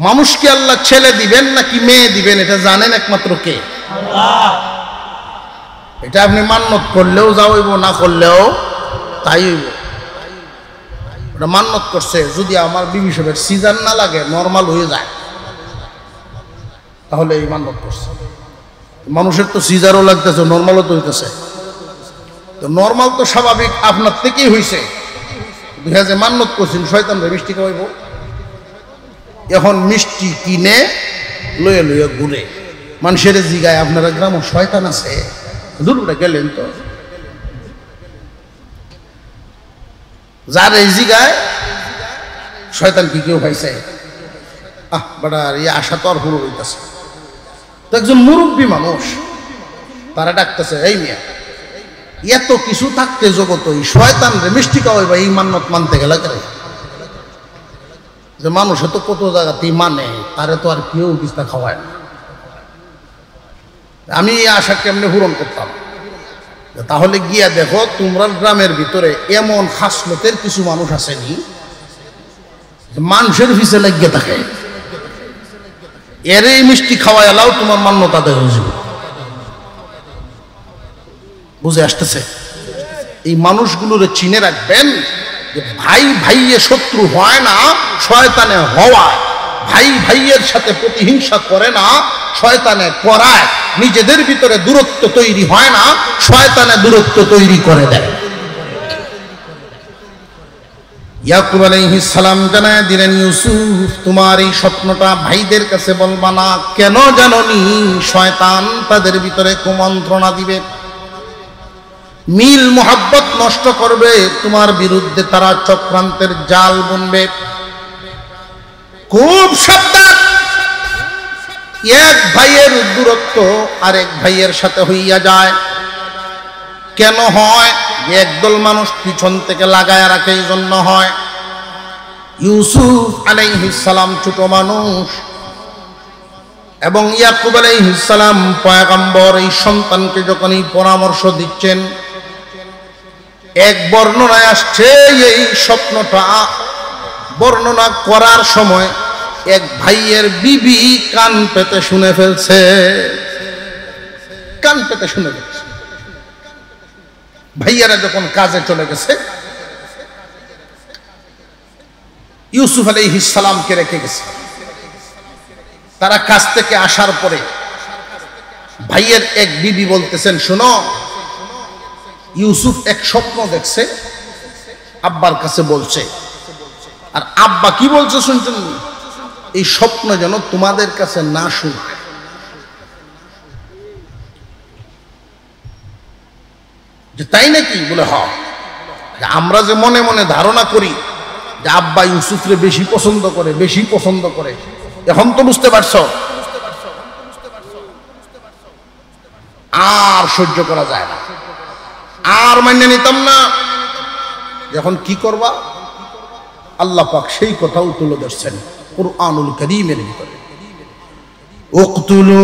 মানুষকে আল্লাহ ছেলে দিবেন নাকি মেয়ে দিবেন এটা জানেন একমাত্র কে? আল্লাহ। এটা আপনি মান্নত করলেও যা হইব, না করলেও তাই হইব। ওটা মান্নত করছে যদি আমার বিবি সাহেবের সিজার না লাগে, নর্মাল হয়ে যায়, তাহলে এই মান্নত করছে। মানুষের তো সিজারও লাগতেছে, নর্মালও তো হইতেছে, তো নর্মাল তো স্বাভাবিক আপনার থেকেই হয়েছে। 2000 মান্নত করছেন শয়তান রে মিষ্টি খাওয়াইব, এখন মিষ্টি কিনে লয়ে লয়ে ঘুরে মানুষের জিগায় আপনারা গ্রাম শয়তান আছে, দূরে গেলেন তো যার এই জিগায় শয়তান কি কেউ পাইছে? বাড়ার এই আশা তো আর পুরো হইতেছে। তো একজন মুরব্বী মানুষ তারা ডাকতেছে, এই মিয়া এত কিছু থাকতে জগত এই শয়তান রে মিষ্টি খাওয়াইবা, এই মান্নত মানতে গেলে যে মানুষে তো কত জায়গাতেই মানে, তারে তো আর কেউ বিস্তা খাওয়ায় না। আমি এই আশা কেমনে পূরণ করতাম? তাহলে গিয়া দেখো তোমরা গ্রামের ভিতরে এমন খাসলতের কিছু মানুষ আসেনি মানুষের পিছে লাগিয়ে থাকে, এর এই মিষ্টি খাওয়াই এলাও তোমার মান্যতা দেয় হয়ে যাবে। বুঝে আসতেছে? এই মানুষগুলোরে চিনে রাখবেন যে ভাই ভাইয়ে শত্রু হয় না, শয়তানে হওয়ায়। ভাই ভাইয়ের সাথে প্রতিহিংসা করে না, শয়তানে করায়। নিজেদের ভিতরে দূরত্ব তৈরি হয় না, শয়তানে দূরত্ব তৈরি করে দেয়। ইয়াকুব আলাইহিস সালাম জানায় দিলেন, ইউসুফ তোমার এই স্বপ্নটা ভাইদের কাছে বলবা না। কেন জানোনি? শয়তান তাদের ভিতরে কুমন্ত্রণা দিবে, মিল মোহাব্বত নষ্ট করবে, তোমার বিরুদ্ধে তারা চক্রান্তের জাল বুনবে। খুব সাবধান। এক ভাইয়ের দূরত্ব আরেক ভাইয়ের সাথে হইয়া যায়। কেন হয়? একদল মানুষ পিছন থেকে লাগায় রাখে, এই জন্য হয়। ইউসুফ আলাইহিস সালাম ছোট মানুষ এবং ইয়াকুব আলাইহিস সালাম পয়গম্বর। এই সন্তানকে যখন এই পরামর্শ দিচ্ছেন, এক বর্ণনায় আসছে এই স্বপ্নটা বর্ণনা করার সময় এক ভাইয়ের বিবি কান পেতে শুনে ফেলছে, কান পেতে শুনে ফেলছে। ভাইয়ারা যখন কাজে চলে গেছে, ইউসুফ আলাইহিস সালামকে রেখে গেছে। তারা কাজ থেকে আসার পরে ভাইয়ের এক বিবি বলতেছেন, শোনো ইউসুফ এক স্বপ্ন দেখছে, আব্বার কাছে বলছে। আর আব্বা কি বলছে শুনছেন? এই স্বপ্ন যেন তোমাদের কাছে না শুনে। যে তাই নাকি? বলে হ। আমরা যে মনে মনে ধারণা করি যে আব্বা ইউসুফরে বেশি পছন্দ করে, বেশি পছন্দ করে, এখন তো বুঝতে পারছো আর সহ্য করা যায় না, আর মান্য নিতাম না। এখন কি করবা? আল্লাহ পাক সেই কথাও তুলে ধরছেন কুরআনুল কারীমের ভিতরে, উকতুলু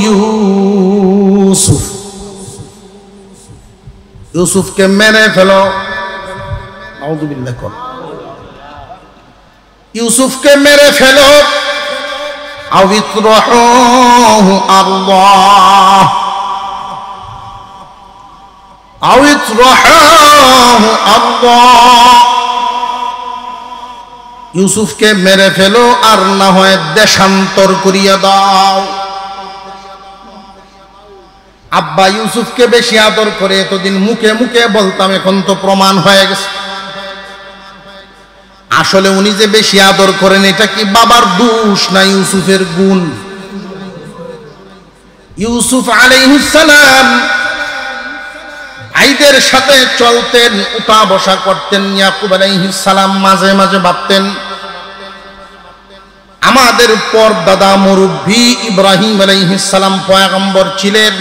ইউসুফ, ইউসুফকে মেরে ফেলো। নাউযুবিল্লাহ। কোন ইউসুফকে মেরে ফেলো, আও ইতরাহু আল্লাহ, আও ইতরাহু আল্লাহ। ইউসুফকে মেরে ফেলো, আর না হয় দেশান্তর করিয়া দাও। আব্বা ইউসুফকে বেশি আদর করে, এতদিন মুখে মুখে বলতাম, এখন তো প্রমাণ হয়ে গেছে আসলে উনি যে বেশি আদর করেন এটা কি বাবার দোষ না ইউসুফের গুণ? ইউসুফ আলাইহিস সালাম ভাইদের সাথে চলতেন, উঠা বসা করতেন। ইয়াকুব আলাইহিস সালাম মাঝে মাঝে ভাবতেন, আমাদের পর দাদা মুরব্বী ইব্রাহিম আলাইহিস সালাম পয়গম্বর ছিলেন,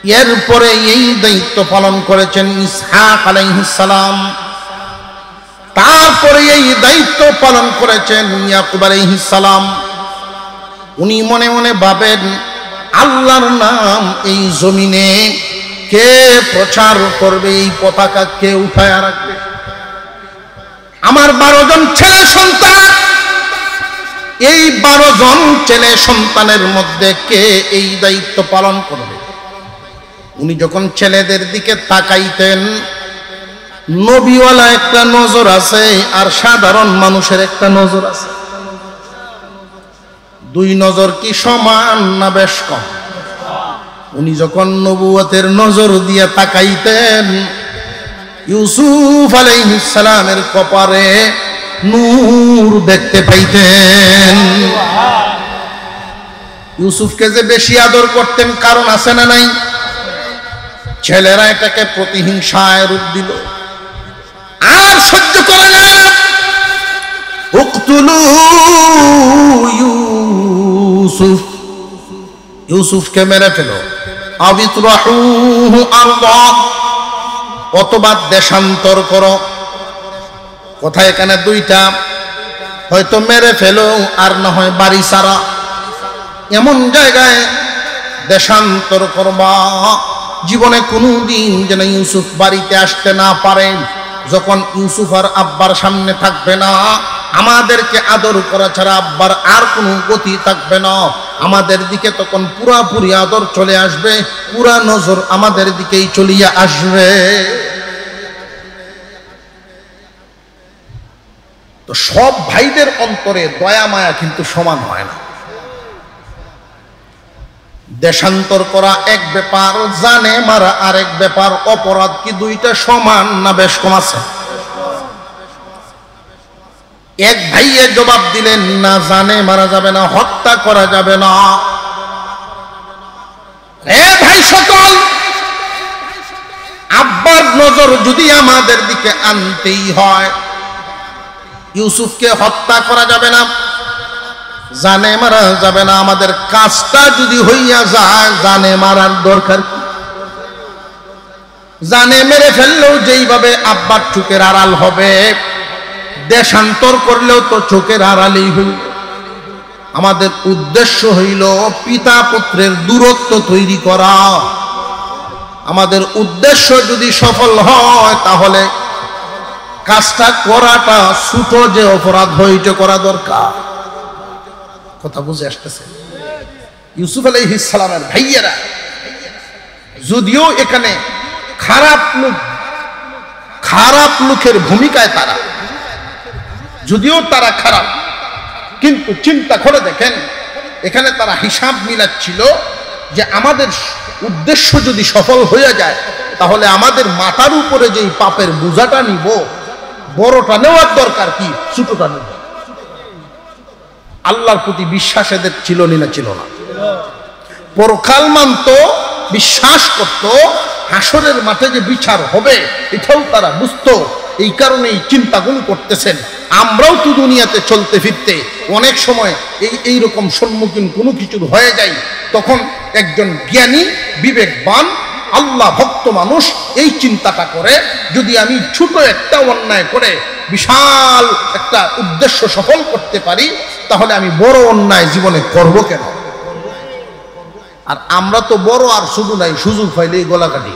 এরপরে এই দায়িত্ব পালন করেছেন ইসহাক আলাইহিস সালাম, তারপরে এই দায়িত্ব পালন করেছেন ইয়াকুব আলাইহিস সালাম। উনি মনে মনে ভাবেন, আল্লাহর নাম এই জমিনে কে প্রচার করবে, এই পতাকা কে উঠায় রাখবে? আমার 12 জন ছেলে সন্তান, এই 12 জন ছেলে সন্তানের মধ্যে কে এই দায়িত্ব পালন করবে? উনি যখন ছেলেদের দিকে তাকাইতেন, নবীওয়ালা একটা নজর আছে আর সাধারণ মানুষের একটা নজর আছে। 2 নজর কি সমান না বেশ কম? উনি যখন নবুয়তের নজর দিয়ে তাকাইতেন, ইউসুফ আলাইহিস সালামের কপালে নূর দেখতে পাইতেন। ইউসুফকে যে বেশি আদর করতেন কারণ আছে না নাই? ছেলেরা এটাকে প্রতিহিংসায় রূপ দিল, আর সহ্য করে না। উকতুলু ইউসুফ, ইউসুফকে মেরে ফেলো, আবিতরাহুহু আরদা, অথবা দেশান্তর করো। কথা এখানে 2টা, হয়তো মেরে ফেলো আর না হয় বাড়ি ছাড়া। এমন জায়গায় দেশান্তর করবা জীবনে কোনোদিন যেন ইউসুফ বাড়িতে আসতে না পারেন। যখন ইউসুফ আর আব্বার সামনে থাকবে না, আমাদেরকে আদর করা ছাড়া আব্বার আর কোনো গতি থাকবে না। আমাদের দিকে তখন পুরাপুরি আদর চলে আসবে, পুরা নজর আমাদের দিকেই চলিয়া আসবে। তো সব ভাইদের অন্তরে দয়া মায়া কিন্তু সমান হয় না। দেশান্তর করা এক ব্যাপার, জানে মারা আরেক ব্যাপার। অপরাধ কি 2টা সমান না বেশ কম আছে? এক ভাইয়ে জবাব দিলেন, না, জানে মারা যাবে না, হত্যা করা যাবে না। এ ভাই সকল, আব্বার নজর যদি আমাদের দিকে আনতেই হয়, ইউসুফকে হত্যা করা যাবে না, জানে মারা যাবে না। আমাদের কাজটা যদি হইয়া যায়, জানে মারার দরকার কি? জানে মেরে ফেললেও যেইভাবে আব্বার চোখের আড়াল হবে, দেশান্তর করলেও তো চোখের আড়ালেই হইল। আমাদের উদ্দেশ্য হইল পিতা পুত্রের দূরত্ব তৈরি করা। আমাদের উদ্দেশ্য যদি সফল হয়, তাহলে কাজটা করাটা ছোট যে অপরাধ হইতে করা দরকার। কথা বুঝে আসতেছে? ইউসুফ আলাইহিস সালামের ভাইয়েরা যদিও এখানে খারাপ লোকের ভূমিকায় তারা, যদিও তারা খারাপ, কিন্তু চিন্তা করে দেখেন, এখানে তারা হিসাব মিলাচ্ছিল যে আমাদের উদ্দেশ্য যদি সফল হয়ে যায়, তাহলে আমাদের মাথার উপরে যেই পাপের বোঝাটা নিব, বড়টা নেওয়ার দরকার কি, ছোটটা নেব। আল্লাহর প্রতি বিশ্বাস এদের ছিল না? ছিল না। পরকাল মানত, বিশ্বাস করত, হাসরের মাঠে যে বিচার হবে এটাও তারা বুঝতো। এই কারণেই চিন্তাগুলো করতেছেন। আমরাও তো দুনিয়াতে চলতে ফিরতে অনেক সময় এইরকম সম্মুখীন কোনো কিছুর হয়ে যায়, তখন একজন জ্ঞানী বিবেকবান আল্লাহ ভক্ত মানুষ এই চিন্তাটা করে, যদি আমি ছোট একটা অন্যায় করে বিশাল একটা উদ্দেশ্য সফল করতে পারি, তাহলে আমি বড় অন্যায় জীবনে করব কেন? আর আমরা তো বড় আর শুধু নাই, সুযোগ পাইলেই গলা কাটি।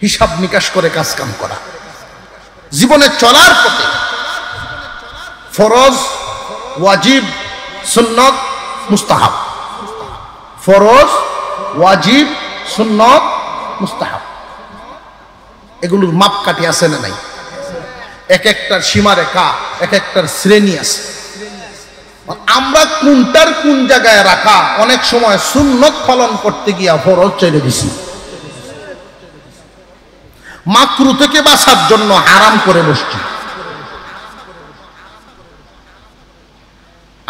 হিসাব নিকাশ করে কাজ কাম করা, জীবনে চলার পথে ফরজ, ওয়াজিব, সুন্নত, মুস্তাহাব। ফরজ, ওয়াজিব, সুন্নত, মুস্তাহাব, এগুলোর মাপকাঠি আছে না নাই? এক একটার সীমারেখা, এক একটার শ্রেণী আছে। আমরা কোনটার কোন জায়গায় রাখা, অনেক সময় সুন্নত পালন করতে গিয়া ফরজ ছেড়ে দিছি, মাকরু থেকে বাঁচার জন্য হারাম করে বসছি।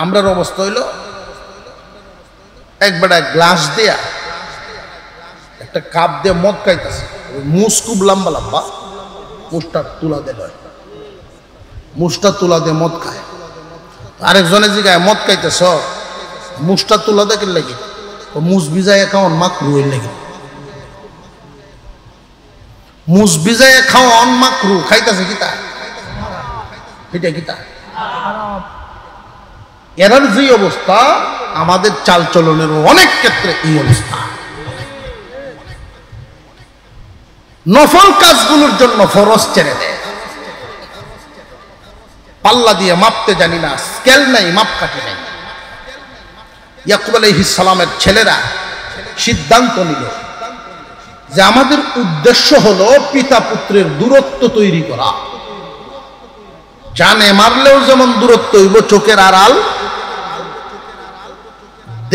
আমরার অবস্থা হইল একবারে গ্লাস দেয়া একটা কাপ দিয়ে মদ খাইতেছে, মুস খুব লম্বা লম্বা, মুসটা তুলা দে লয়, মুসটা তুলা দিয়ে মদ খায়। আরেকজনের জিগায় মদ খাইতেছ, মুসটা তুলা দেখে লাগে মুজ ভিজায় খাওয়ান মাকরু হইল নাকি? মুজ ভিজায় খাওয়ান মাকরু, খাইতেছে কিতা? এটা কিতা? এরার যে অবস্থা, আমাদের চাল চলনের অনেক ক্ষেত্রে এই অবস্থা। নফল কাজগুলোর জন্য ফরজ ছেড়ে দেয়। পাল্লা দিয়ে মাপতে জানি না, স্কেল নাই, মাপকাঠি নাই। ইয়াকুব আলাইহিস সালামের ছেলেরা সিদ্ধান্ত নিল যে আমাদের উদ্দেশ্য হলো পিতা পুত্রের দূরত্ব তৈরি করা। জানে মারলেও যেমন দূরত্ব হইব চোখের আড়াল,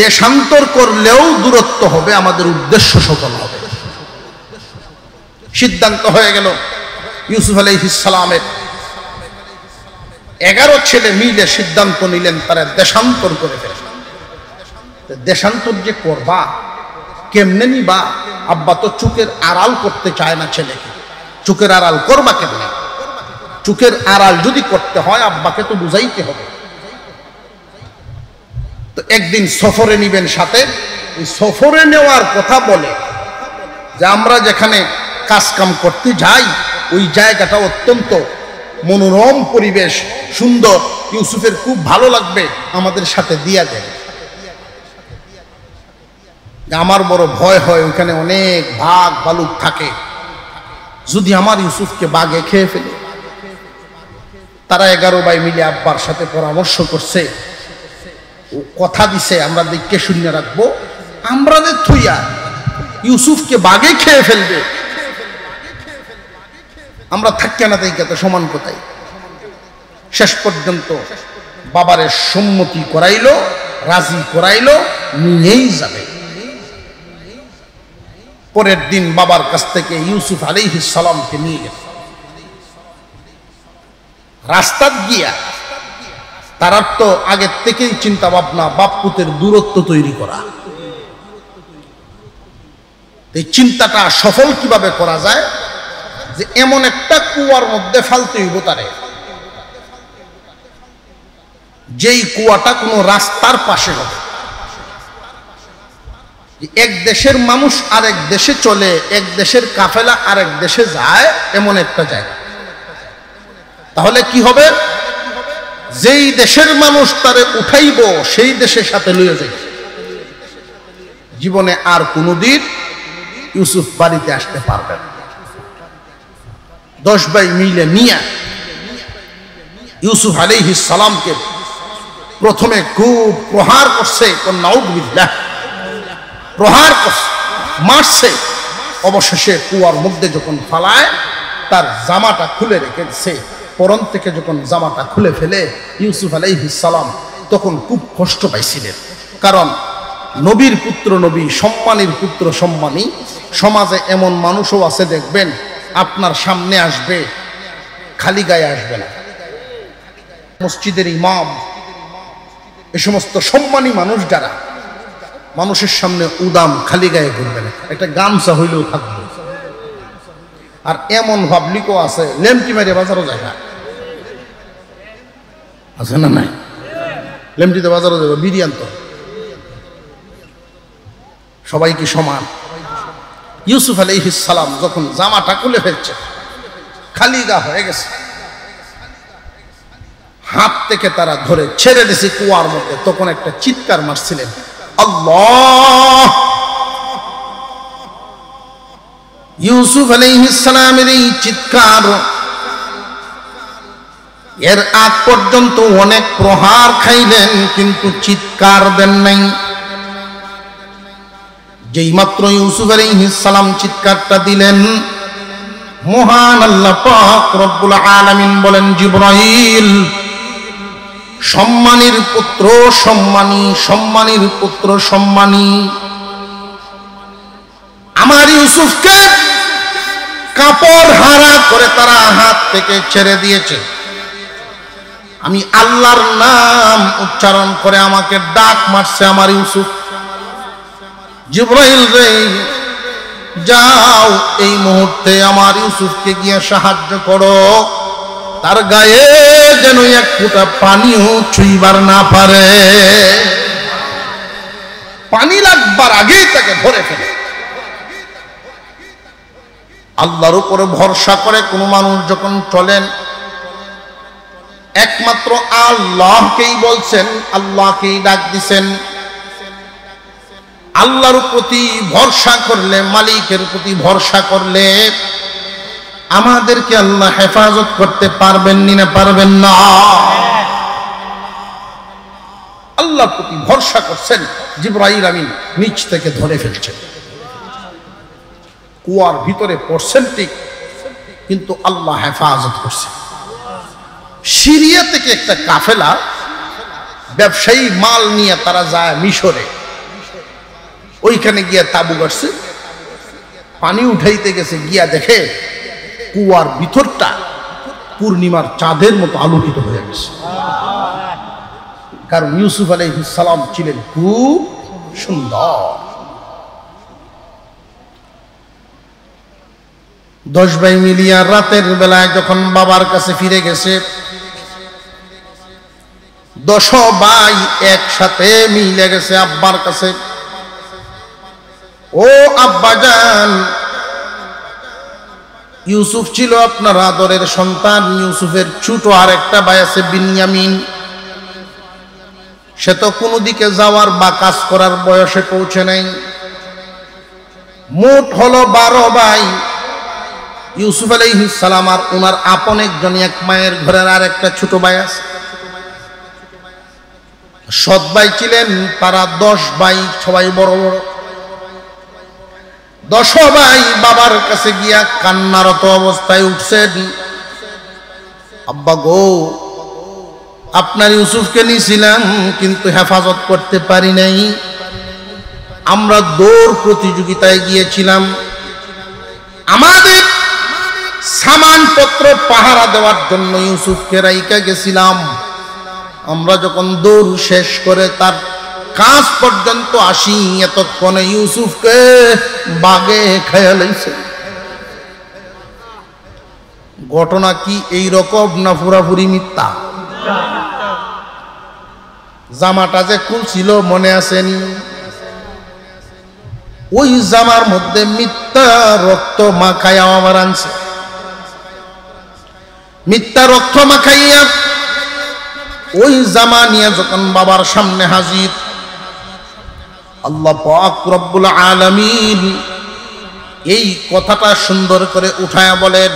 দেশান্তর করলেও দূরত্ব হবে, আমাদের উদ্দেশ্য সফল হবে। সিদ্ধান্ত হয়ে গেল ইউসুফ আলাইহিস সালামের 11 ছেলে মিলে সিদ্ধান্ত নিলেন তারা দেশান্তর করে ফেলে। দেশান্তর যে করবা কেমনে নিবা? আব্বা তো চোখের আড়াল করতে চায় না ছেলেকে, চোখের আড়াল করবা কেমনে? চোখের আড়াল যদি করতে হয় আব্বাকে তো বুঝাইতে হবে। তো একদিন সফরে নিবেন সাথে। এই সফরে নেওয়ার কথা বলে যে আমরা যেখানে কাজ কাম করতে যাই ওই জায়গাটা অত্যন্ত মনোরম পরিবেশ, সুন্দর, ইউসুফের খুব ভালো লাগবে, আমাদের সাথে দিয়া দেন। আমার বড় ভয় হয়, ওইখানে অনেক বাঘ ভালুক থাকে, যদি আমার ইউসুফকে বাঘে খেয়ে ফেলে। তারা 11 ভাই মিলে আব্বার সাথে পরামর্শ করছে, ও কথা দিছে আমরা দেখে শূন্য রাখবো, আমরা যে থুইয়া ইউসুফকে বাঘে খেয়ে ফেলবে, আমরা থাকি না তাই তো সমান কোথায়। শেষ পর্যন্ত বাবারে সম্মতি করাইলো, রাজি করাইলো, নিয়েই যাবে। পরের দিন বাবার কাছ থেকে ইউসুফ আলাইহিস সালামকে নিয়ে গেল। রাস্তা গিয়া তারা তো আগের থেকেই চিন্তা ভাবনা বাপ পুতের দূরত্ব তৈরি করা। এই চিন্তাটা সফল কিভাবে করা যায়, যে এমন একটা কুয়ার মধ্যে ফালতে হইব তারে, যেই কুয়াটা কোনো রাস্তার পাশে হবে। এক দেশের মানুষ আরেক দেশে চলে, এক দেশের কাফেলা আরেক দেশে যায়, এমন একটা জায়গা। তাহলে কি হবে? যেই দেশের মানুষ তারে উঠাইব সেই দেশের সাথে লইয়া যাই। জীবনে আর কোনোদিন ইউসুফ বাড়িতে আসতে পারবে না। 10 ভাই মিলে নিয়ে ইউসুফ আলাইহিস সালামকে প্রথমে খুব প্রহার করছে, নাউযুবিল্লাহ, প্রহার করছে, মারছে। অবশেষে কুয়ার মধ্যে যখন ফালায়, তার জামাটা খুলে রেখেছে। পরন থেকে যখন জামাটা খুলে ফেলে ইউসুফ আলাইহিস সালাম তখন খুব কষ্ট পাইছিলেন। কারণ নবীর পুত্র নবী, সম্মানীর পুত্র সম্মানী। সমাজে এমন মানুষও আছে দেখবেন আপনার সামনে আসবে, খালি গায়ে আসবে না। মসজিদের ইমাম, এ সমস্ত সম্মানী মানুষ যারা মানুষের সামনে উদাম খালি গায়ে ঘুরবে না, একটা গামছা হইলেও থাকবে। আর এমন পাবলিকও আছে লেমটি মেরে বাজারও যায় না, আছে না? নাই, লেমটিতে বাজারও যাবে, বিরিয়ান তো সবাই কি সমান? ইউসুফ আলাইহিস সালাম যখন জামাটা খুলে ফেলছে, খালি গা হয়ে গেছে, হাত থেকে তারা ধরে ছেড়ে দিয়েছে কুয়ার মধ্যে। তখন একটা চিৎকার মারছিলেন, আল্লাহ! ইউসুফ আলাইহিস সালামের এই চিৎকার, এর আগ পর্যন্ত অনেক প্রহার খাইলেন কিন্তু চিৎকার দেন নাই। যেই মাত্র ইউসুফ আলাইহিস সালাম চিৎকারটা দিলেন, মহান আল্লাহ পাক রব্বুল আলামিন বলেন, জিবরাইল, সম্মানীর পুত্র সম্মানী, সম্মানীর পুত্র সম্মানী, আমার ইউসুফকে কাপড় হারা করে তারা হাত থেকে ছেড়ে দিয়েছে। আমি আল্লাহর নাম উচ্চারণ করে আমাকে ডাক মারছে আমার ইউসুফ। জিবরাইল রে, যাও এই মুহূর্তে আমার ইউসুফকে গিয়ে সাহায্য করো, তার গায়ে যেন এক ফোঁটা পানিও ছুঁইবার না পারে। পানি লাগবার আগেই তাকে ধরে ফেলে। আল্লাহর উপরে ভরসা করে কোনো মানুষ যখন চলেন, একমাত্র আল্লাহকেই বলছেন, আল্লাহকেই ডাক দিছেন, আল্লাহর প্রতি ভরসা করলে, মালিকের প্রতি ভরসা করলে আমাদেরকে আল্লাহ হেফাজত করতে পারবেন না পারবেন না? আল্লাহর প্রতি ভরসা করছেন, জিবরাইল আমিন নিচ থেকে ধরে ফেলছেন। কুয়ার ভিতরে পড়ছেন ঠিক, কিন্তু আল্লাহ হেফাজত করছেন। সিরিয়া থেকে একটা কাফেলা ব্যবসায়ী মাল নিয়ে তারা যায় মিশরে, ওইখানে গিয়া তাবু গাড়ছে, পানি উঠাইতে গেছে, গিয়া দেখে কুয়ার ভিতরটা পূর্ণিমার চাঁদের মতো আলোকিত হয়ে গেছে। কারণ ইউসুফ আলাইহিস সালাম ছিলেন খুব সুন্দর। 10 ভাই মিলিয়া রাতের বেলায় যখন বাবার কাছে ফিরে গেছে, 10 ভাই একসাথে মিলে গেছে আব্বার কাছে। ও আব্বাজান, ইউসুফ ছিল আপনার আদরের সন্তান। ইউসুফের ছোট আর একটা ভাই আছে বিনয়ামিন, সে তো কোনো দিকে যাওয়ার বা কাজ করার বয়সে পৌঁছে নাই। মোট হলো 12 ভাই। ইউসুফ আলাইহিস সালাম আর ওনার আপন একজন, এক মায়ের ঘরের আর একটা ছোট ভাই আছে। সৎ ভাই ছিলেন তারা 10 ভাই, সবাই বড় বড়। 10 ভাই বাবার কাছে গিয়া কান্নারত অবস্থায় উঠছেন, আব্বা গো, আপনার ইউসুফকে নিয়েছিলাম কিন্তু হেফাজত করতে পারি নাই। আমরা দৌড় প্রতিযোগিতায় গিয়েছিলাম, আমাদের সামানপত্র পাহারা দেওয়ার জন্য ইউসুফকে রাইকা গেছিলাম। আমরা যখন দৌড় শেষ করে তার কাজ পর্যন্ত আসি, এতক্ষণে ইউসুফকে বাগে খেয়ে লইছে। ঘটনা কি এই রকম না পুরাপুরি মিথ্যা? জামাটা যে খুলছিল মনে আসেনি? ওই জামার মধ্যে মিথ্যা রক্ত মাখাইয়া আমার আনছে। মিথ্যা রক্ত মাখাইয়া ওই জামা নিয়ে যখন বাবার সামনে হাজির, আল্লাহ পাক রব্বুল আলামিন এই কথাটা সুন্দর করে উঠায়া বলেন,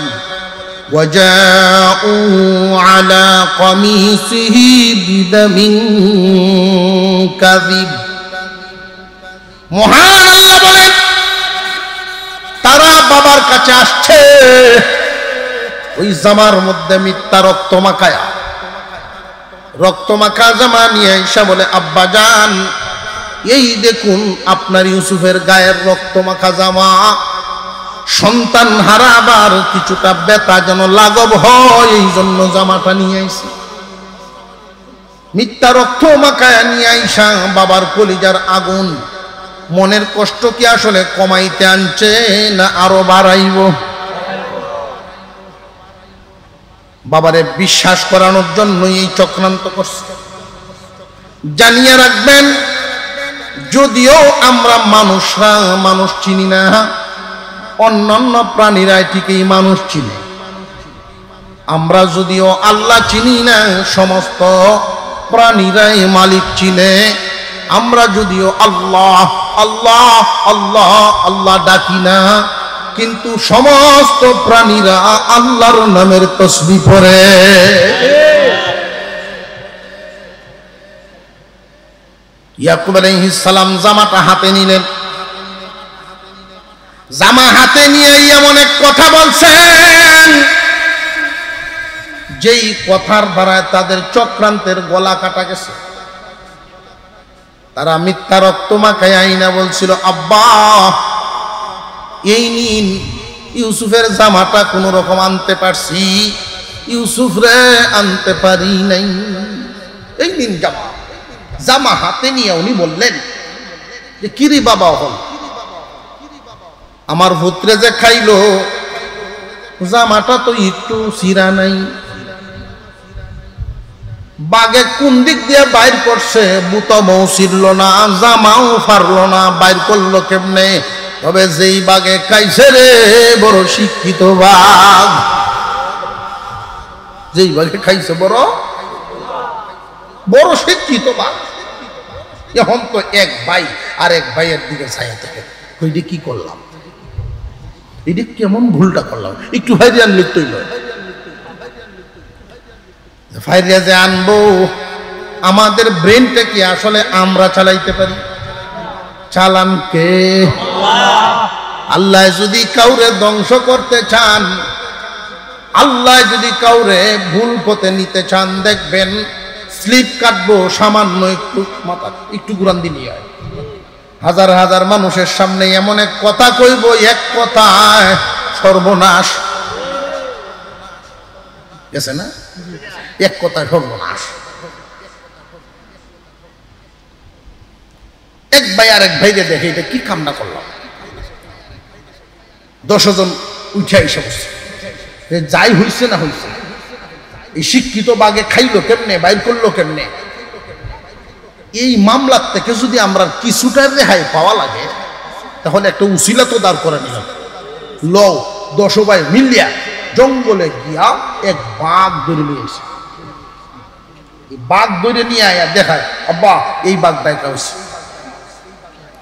ওয়াজাউ আলা কামিসিহি বিদামিন কাযিব। মহান আল্লাহ বলেন, তারা বাবার কাছে আসছে ওই জামার মধ্যে মিথ্যা রক্ত মাখায়া। রক্ত মাখা জামা নিয়ে আইসা বলে, আব্বা জান, এই দেখুন আপনার ইউসুফের গায়ের রক্ত মাখা জামা, সন্তান হারাবার কিছুটা ব্যথা যেন লাঘব হয়, এই জন্য জামাটা নিয়ে আইছি। মিথ্যা রক্ত মাখায়া নিয়ে আইসা বাবার কলিজার আগুন, মনের কষ্ট কি আসলে কমাইতে আনছে না আরো বাড়াইব? বাবারে বিশ্বাস করানোর জন্য এই চক্রান্ত করছে। জানিয়ে রাখবেন, যদিও আমরা মানুষরা মানুষ চিনি না, অন্যান্য প্রাণীরা ঠিকই মানুষ চিনে। আমরা যদিও আল্লাহ চিনি না, সমস্ত প্রাণীরাই মালিক চিনে। আমরা যদিও আল্লাহ আল্লাহ আল্লাহ আল্লাহ ডাকি না, কিন্তু সমস্ত প্রাণীরা আল্লাহর নামের তসবিহ পড়ে। ইয়াকুব আলাইহিস সালাম জামাটা হাতে নিলেন। জামা হাতে নিয়ে এমন এক কথা বলছেন, যেই কথার দ্বারা তাদের চক্রান্তের গলা কাটা গেছে। তারা মিথ্যা রক্ত মাখায় আইনা বলছিল, আব্বা এই নিন, ইউসুফের জামাটা কোন রকম আনতে পারছি, ইউসুফ রে আনতে পারি নাই, এই নিন জামা। জামা হাতে নিয়ে উনি বললেন যে, কিরি বাবা হল, আমার পুত্রে যে খাইলো জামাটা তো একটু চিরা নাই। বাঘে কোন দিক দিয়ে বাইর করছে বুতামও ছিড়ল না, জামাও ফারল না, বাইর করলো কেমনে? তবে যেই বাঘে খাইছে রে বড় শিক্ষিত বাঘ, যেই বাঘে খাইছে বড় বড় শিক্ষিত বাঘ। এখন তো এক ভাই আর এক ভাইয়ের দিকে ছায়া থেকে কইডি কি করলাম, এটা কেমন ভুলটা করলাম, একটু ভাইরে আনলে তৈল ফাইরিয়া যে আনবো। আমাদের ব্রেনটা কি আসলে আমরা চালাইতে পারি? চালান কে? আল্লাহ যদি কাউরে ধ্বংস করতে চান, আল্লাহ যদি কাউরে ভুল পথে নিতে চান, দেখবেন স্লিপ কাটবো সামান্য একটু, মাথা একটু ঘুরান দিলি হয়, হাজার হাজার মানুষের সামনে এমন এক কথা কইব, এক কথায় সর্বনাশ গেছে না, এক কথায় সর্বনাশ। এক ভাই আর এক ভাইকে দেখে এটা কি কামনা করলাম, 10 জন উঠে এসে বসছে, যাই হইছে না হইছে, এই শিক্ষিত বাঘে খাইলো কেমনে, বাইর করলো কেমনে? এই মামলার থেকে যদি আমরা কিছুটা রেহাই পাওয়া লাগে, তাহলে একটা উসিলা তো দাঁড় করে নিলাম। লও 10 ভাই মিলিয়া জঙ্গলে গিয়া এক বাঘ ধরে নিয়ে এসে, এই বাঘ ধরে নিয়ে আয়া দেখায়, আব্বা এই বাঘ ডাইকা হয়েছে,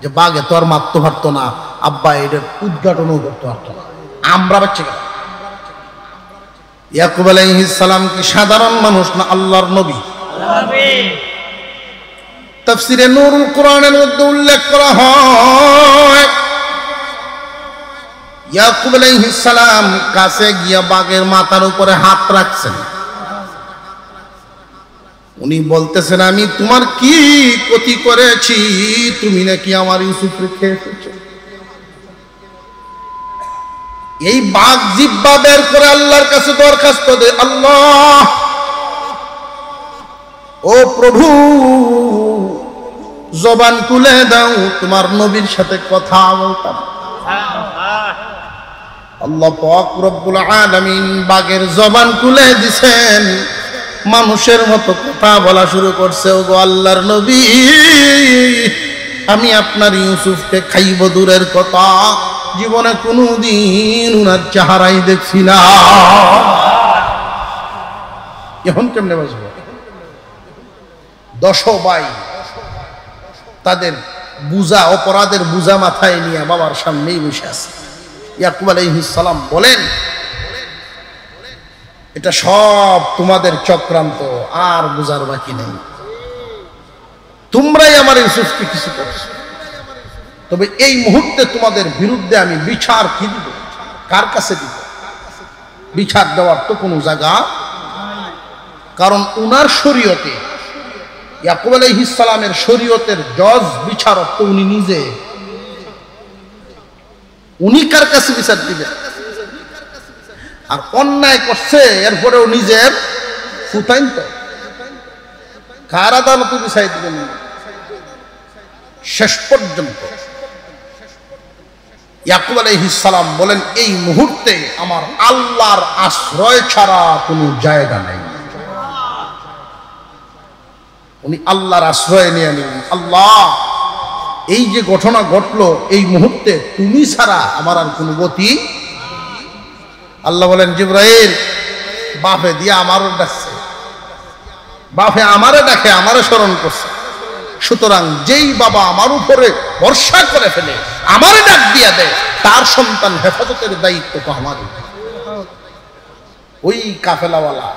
যে বাঘে তো আর মারতে পারতো না, আব্বা এটার উদ্ঘাটনও করতে পারতো না, আমরা বাচ্চা গেলাম। ইয়াকুব আলাইহিস সালাম কি সাধারণ মানুষ না আল্লাহর নবী? তাফসিরে নূরুল কোরআনের মধ্যে উল্লেখ করা হয়, ইয়াকুব আলাইহিস সালাম কাছে গিয়া বাঘের মাথার উপরে হাত রাখছেন, উনি বলতেছেন আমি তোমার কি ক্ষতি করেছি, তুমি নাকি আমার ইউসুফকে খেয়ে ফেলছো? এই বাঘ জিহ্বা বের করে আল্লাহর কাছে দরখাস্ত দেয়, আল্লাহ ও প্রভু জবান খুলে দাও, তোমার নবীর সাথে কথা বলতাম। আল্লাহ পাক রব্বুল আলামিন বাঘের জবান খুলে দিছেন, মানুষের মতো কথা বলা শুরু করছে, ও গো আল্লাহর নবী আমি আপনার ইউসুফকে খাইব দূরের কথা, জীবনে কোনদিন উনার চেহারাই দেখছি না, এখন কেমনে বাঁচবো? 10 ভাই তাদের বুঝা, অপরাধের বুঝা মাথায় নিয়ে বাবার সামনেই বসে আছে। ইয়াকুব আলাইহিস সালাম বলেন, এটা সব তোমাদের চক্রান্ত, আর বুঝার বাকি নেই, তোমরাই আমার ইউসুফকে কিছু করছো। তবে এই মুহূর্তে তোমাদের বিরুদ্ধে আমি বিচার কি দিব, কার কাছে দিব? বিচার দেওয়ার তো কোনো জায়গা, কারণ উনার শরীয়তে, ইয়াকুব আলাইহিস সালামের শরীয়তের জজ বিচারক তো উনি নিজে, উনি কার কাছে বিচার দিবেন? আর অন্যায় করছে এরপরেও নিজের ফুতাইন, তো কার আদালতে বিচার দিবেন? শেষ পর্যন্ত ইয়াকুব আলাইহিস সালাম বলেন, এই মুহূর্তে আমার আল্লাহর আশ্রয় ছাড়া কোনো জায়গা নাই। উনি আল্লাহর আশ্রয় নিয়ে নিলেন, আল্লাহ এই যে ঘটনা ঘটলো এই মুহূর্তে তুমি ছাড়া আমার আর কোনো গতি। আল্লাহ বলেন, জিবরাইল বাপে দিয়ে আমারও ডাকছে, বাপে আমারে ডাকে, আমারে স্মরণ করছে, সুতরাং যেই বাবা আমার উপরে ভরসা করে ফেলে আমারে ডাক দিয়া দেয়, তার সন্তান হেফাজতের দায়িত্ব তো আমারই। ওই কাফেলাওয়ালা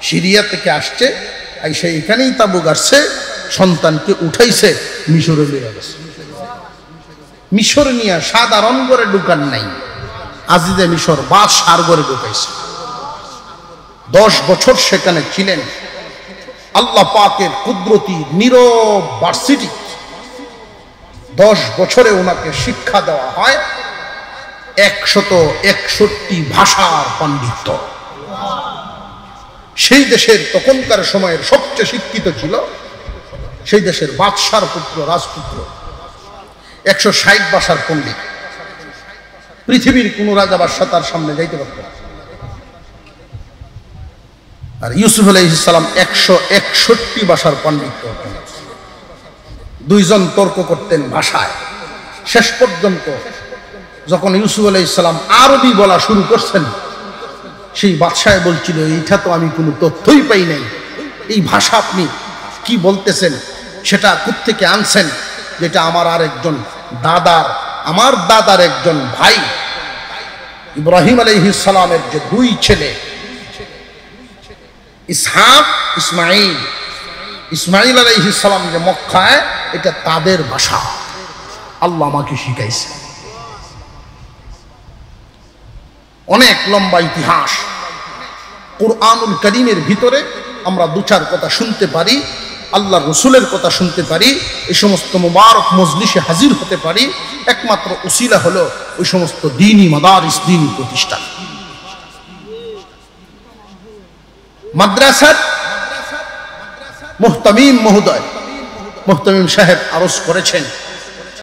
সিরিয়া থেকে আসছে, আইসা এখানেই তাবু গাড়ছে, সন্তানকে উঠাইছে, মিশরে নিয়ে গেছে। মিশরে নিয়ে সাধারণ করে ঢুকান নাই, আজিজে মিশর বাদশার ঘরে ঢুকাইছে। 10 বছর সেখানে ছিলেন। আল্লাহ পাকের কুদরতি নীরব ভার্সিটি, 10 বছরে ওনাকে শিক্ষা দেওয়া হয় 161 ভাষার পাণ্ডিত্য। সেই দেশের তখনকার সময়ের সবচেয়ে শিক্ষিত ছিল সেই দেশের বাদশার পুত্র, রাজপুত্র, 160 ভাষার পণ্ডিত। পৃথিবীর কোন রাজা বাদশা তার সামনে যাইতে পারত না। আর ইউসুফ আলাইহিস সালাম 161 ভাষার পাণ্ডিত্য অর্জন করেছেন। দুইজন তর্ক করতেন ভাষায়, শেষ পর্যন্ত যখন ইউসুফ আলাইহিস সালাম আরবি বলা শুরু করছেন, সেই বাদশাহ বলছিল, এইটা তো আমি কোনো তথ্যই পাই নাই, এই ভাষা আপনি কি বলতেছেন, সেটা কোত্থেকে আনছেন? যেটা আমার দাদার একজন ভাই ইব্রাহিম আলাইহিস সালামের যে দুই ছেলে ইসহাক ইসমাইল আলাইহিস সালাম যে মক্কায়, এটা তাদের ভাষা, আল্লাহ আমাকে শিখাইছে। অনেক লম্বা ইতিহাস। কুরআনুল কারীমের ভিতরে আমরা দু চার কথা শুনতে পারি, আল্লাহ রসুলের কথা শুনতে পারি, এই সমস্ত মুবারক মজলিসে হাজির হতে পারি, একমাত্র উসিলা হলো ওই সমস্ত দ্বীনি মাদারিস, দ্বীনি প্রতিষ্ঠান। মাদ্রাসার মুহতামিম মহোদয়, মুহতামিম সাহেব আরজ করেছেন,